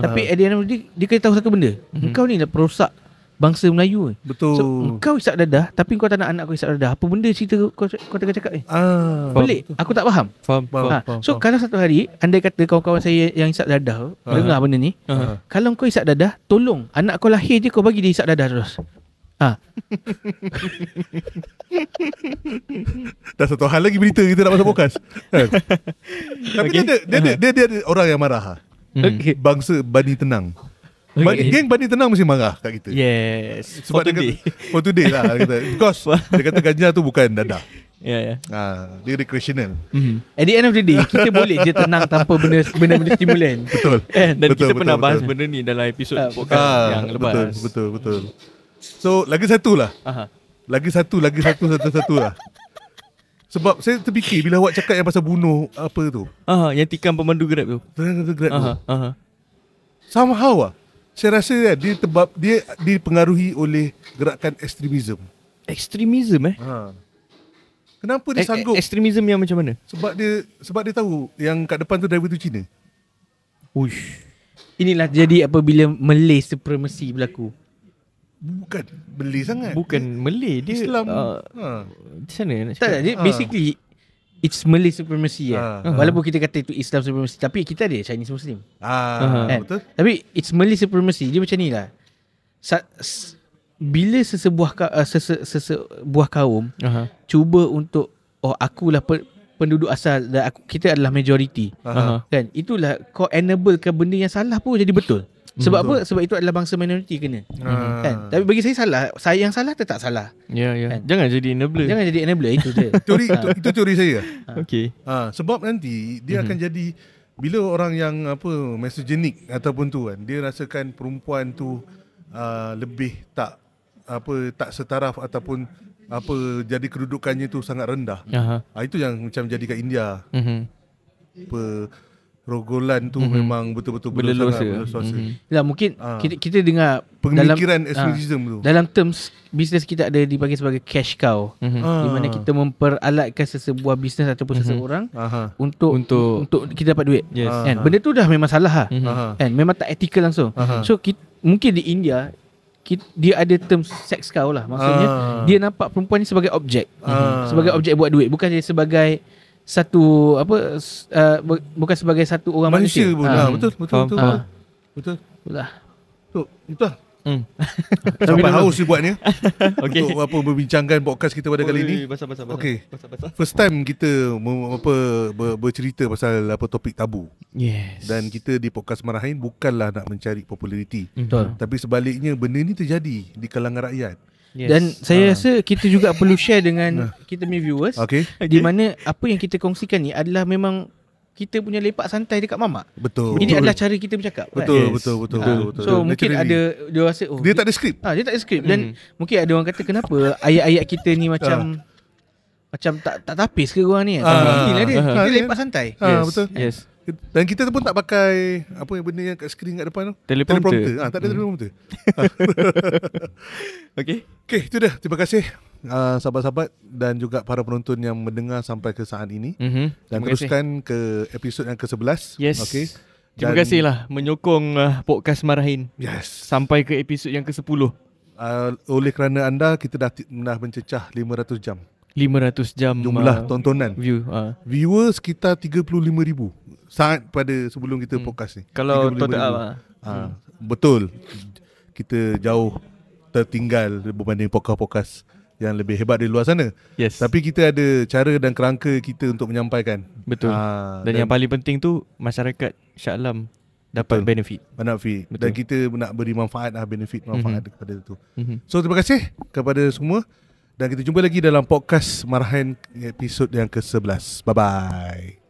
C: Tapi at the end of the day, dia kena tahu satu benda. Engkau ni dah perosak bangsa Melayu.
A: Betul.
C: So kau hisap dadah, tapi kau tak nak anak kau hisap dadah. Apa benda cerita kau tengah cakap ni? Pelik. Aku tak faham.
B: Faham.
C: So kalau satu hari, andai kata kawan-kawan saya yang hisap dadah dengar benda ni, kalau kau hisap dadah, tolong anak kau lahir je kau bagi dia hisap dadah terus.
A: Dah satu hal lagi berita kita nak masuk podcast. Tapi dia ada orang yang marah. Bangsa Bani Tenang. Geng Bani Tenang mesti marah kat kita.
B: Yes.
A: Sebab for today lah kata. Because dia kata ganja tu bukan dadah.
B: Ya.
A: Dia recreational.
C: At the end of the day, kita boleh je tenang tanpa benda-benda stimulan.
A: Betul.
B: Dan kita pernah bahas benda ni dalam episod podcast yang lepas.
A: Betul. So lagi satu lah. Lagi satu lah. Sebab saya terfikir bila awak cakap yang pasal bunuh apa tu.
B: Yang tikam pemandu Grab tu.
A: Somehow saya rasa dia dipengaruhi oleh gerakan ekstremism.
B: Ekstremism
A: Kenapa dia sanggup?
B: Ekstremism yang macam mana?
A: Sebab dia tahu yang kat depan tu driver tu Cina.
B: Uish.
C: Inilah jadi apabila Malay supremacy berlaku.
A: Bukan Malay sangat.
B: Bukan Malay, dia
A: Islam.
B: Di sana nak
C: cakap. Dia basically it's Malay supremacy Walaupun kita kata itu Islam supremacy, tapi kita ada Chinese Muslim.
A: Betul.
C: Tapi it's Malay supremacy. Dia macam ni lah. Bila sesebuah kaum cuba untuk akulah penduduk asal dan kita adalah majority, kan, itulah kau enable ke benda yang salah pun jadi betul. Sebab apa? Sebab itu adalah bangsa minoriti kena. Kan? Tapi bagi saya salah. Saya yang salah tetap salah.
B: Ya.
C: Kan?
B: Jangan jadi enabler. Itu je.
A: Itu teori saya.
B: Okey.
A: Sebab nanti dia akan jadi, bila orang yang misogynic ataupun tu kan, dia rasakan perempuan tu lebih tak setaraf ataupun jadi kedudukannya tu sangat rendah. Itu yang macam jadi kat India. Rogolan tu memang betul-betul berdosa.
C: Ya, mungkin kita dengar
A: pemikiran ekstremism tu.
C: Dalam terms bisnes kita ada dipanggil sebagai cash cow. Di mana kita memperalatkan sesebuah bisnes ataupun seseorang untuk kita dapat duit. Kan? Benda tu dah memang salah kan? Memang tak ethical langsung. So mungkin di India dia ada term sex cow lah. Maksudnya dia nampak perempuan ni sebagai objek. Sebagai objek buat duit, bukan dia sebagai satu bukan sebagai satu orang manusia
A: pun. Betul. Betul. Sampai haus dia buatnya.
B: Okay.
A: Untuk apa berbincangkan podcast kita pada kali ini. Okay. First time kita bercerita pasal apa topik tabu.
B: Yes.
A: Dan kita di podcast Marahin bukanlah nak mencari populariti.
C: Betul.
A: Tapi sebaliknya benda ni terjadi di kalangan rakyat.
B: Yes.
C: Dan saya rasa kita juga perlu share dengan kita punya viewers. Di mana apa yang kita kongsikan ni adalah memang kita punya lepak santai dekat mamak.
A: Betul.
C: Ini adalah cara kita bercakap.
A: Betul,
C: kan?
A: betul.
C: So mungkin ada dia rasa
A: dia tak ada skrip.
C: Dia tak ada skrip dan mungkin ada orang kata kenapa ayat-ayat kita ni macam tak tapis ke orang ni. Inilah dia. Kita lepak santai.
A: Betul.
B: Yes.
A: Dan kita pun tak pakai apa yang benda yang kat skrin kat depan tu.
B: Teleprompter.
A: Tak ada teleprompter.
B: Okay,
A: itu dah. Terima kasih sahabat-sahabat dan juga para penonton yang mendengar sampai ke saat ini. Dan teruskan ke episod yang ke-11.
B: Yes.
A: Okay.
B: Terima kasihlah menyokong podcast Marahin.
A: Yes.
B: Sampai ke episod yang ke-10.
A: Oleh kerana anda, kita dah mencecah 500 jam.
B: 500 jam
A: jumlah tontonan. Viewer sekitar 35,000 saat pada sebelum kita podcast ni.
B: Kalau total
A: betul. Kita jauh tertinggal berbanding podcast-podcast yang lebih hebat di luar sana.
B: Yes.
A: Tapi kita ada cara dan kerangka kita untuk menyampaikan.
B: Betul. Dan yang paling penting tu masyarakat Shah Alam dapat benefit.
A: Dan kita nak beri manfaat benefit kepada itu. So terima kasih kepada semua. Dan kita jumpa lagi dalam podcast Marahin episod yang ke-11. Bye-bye.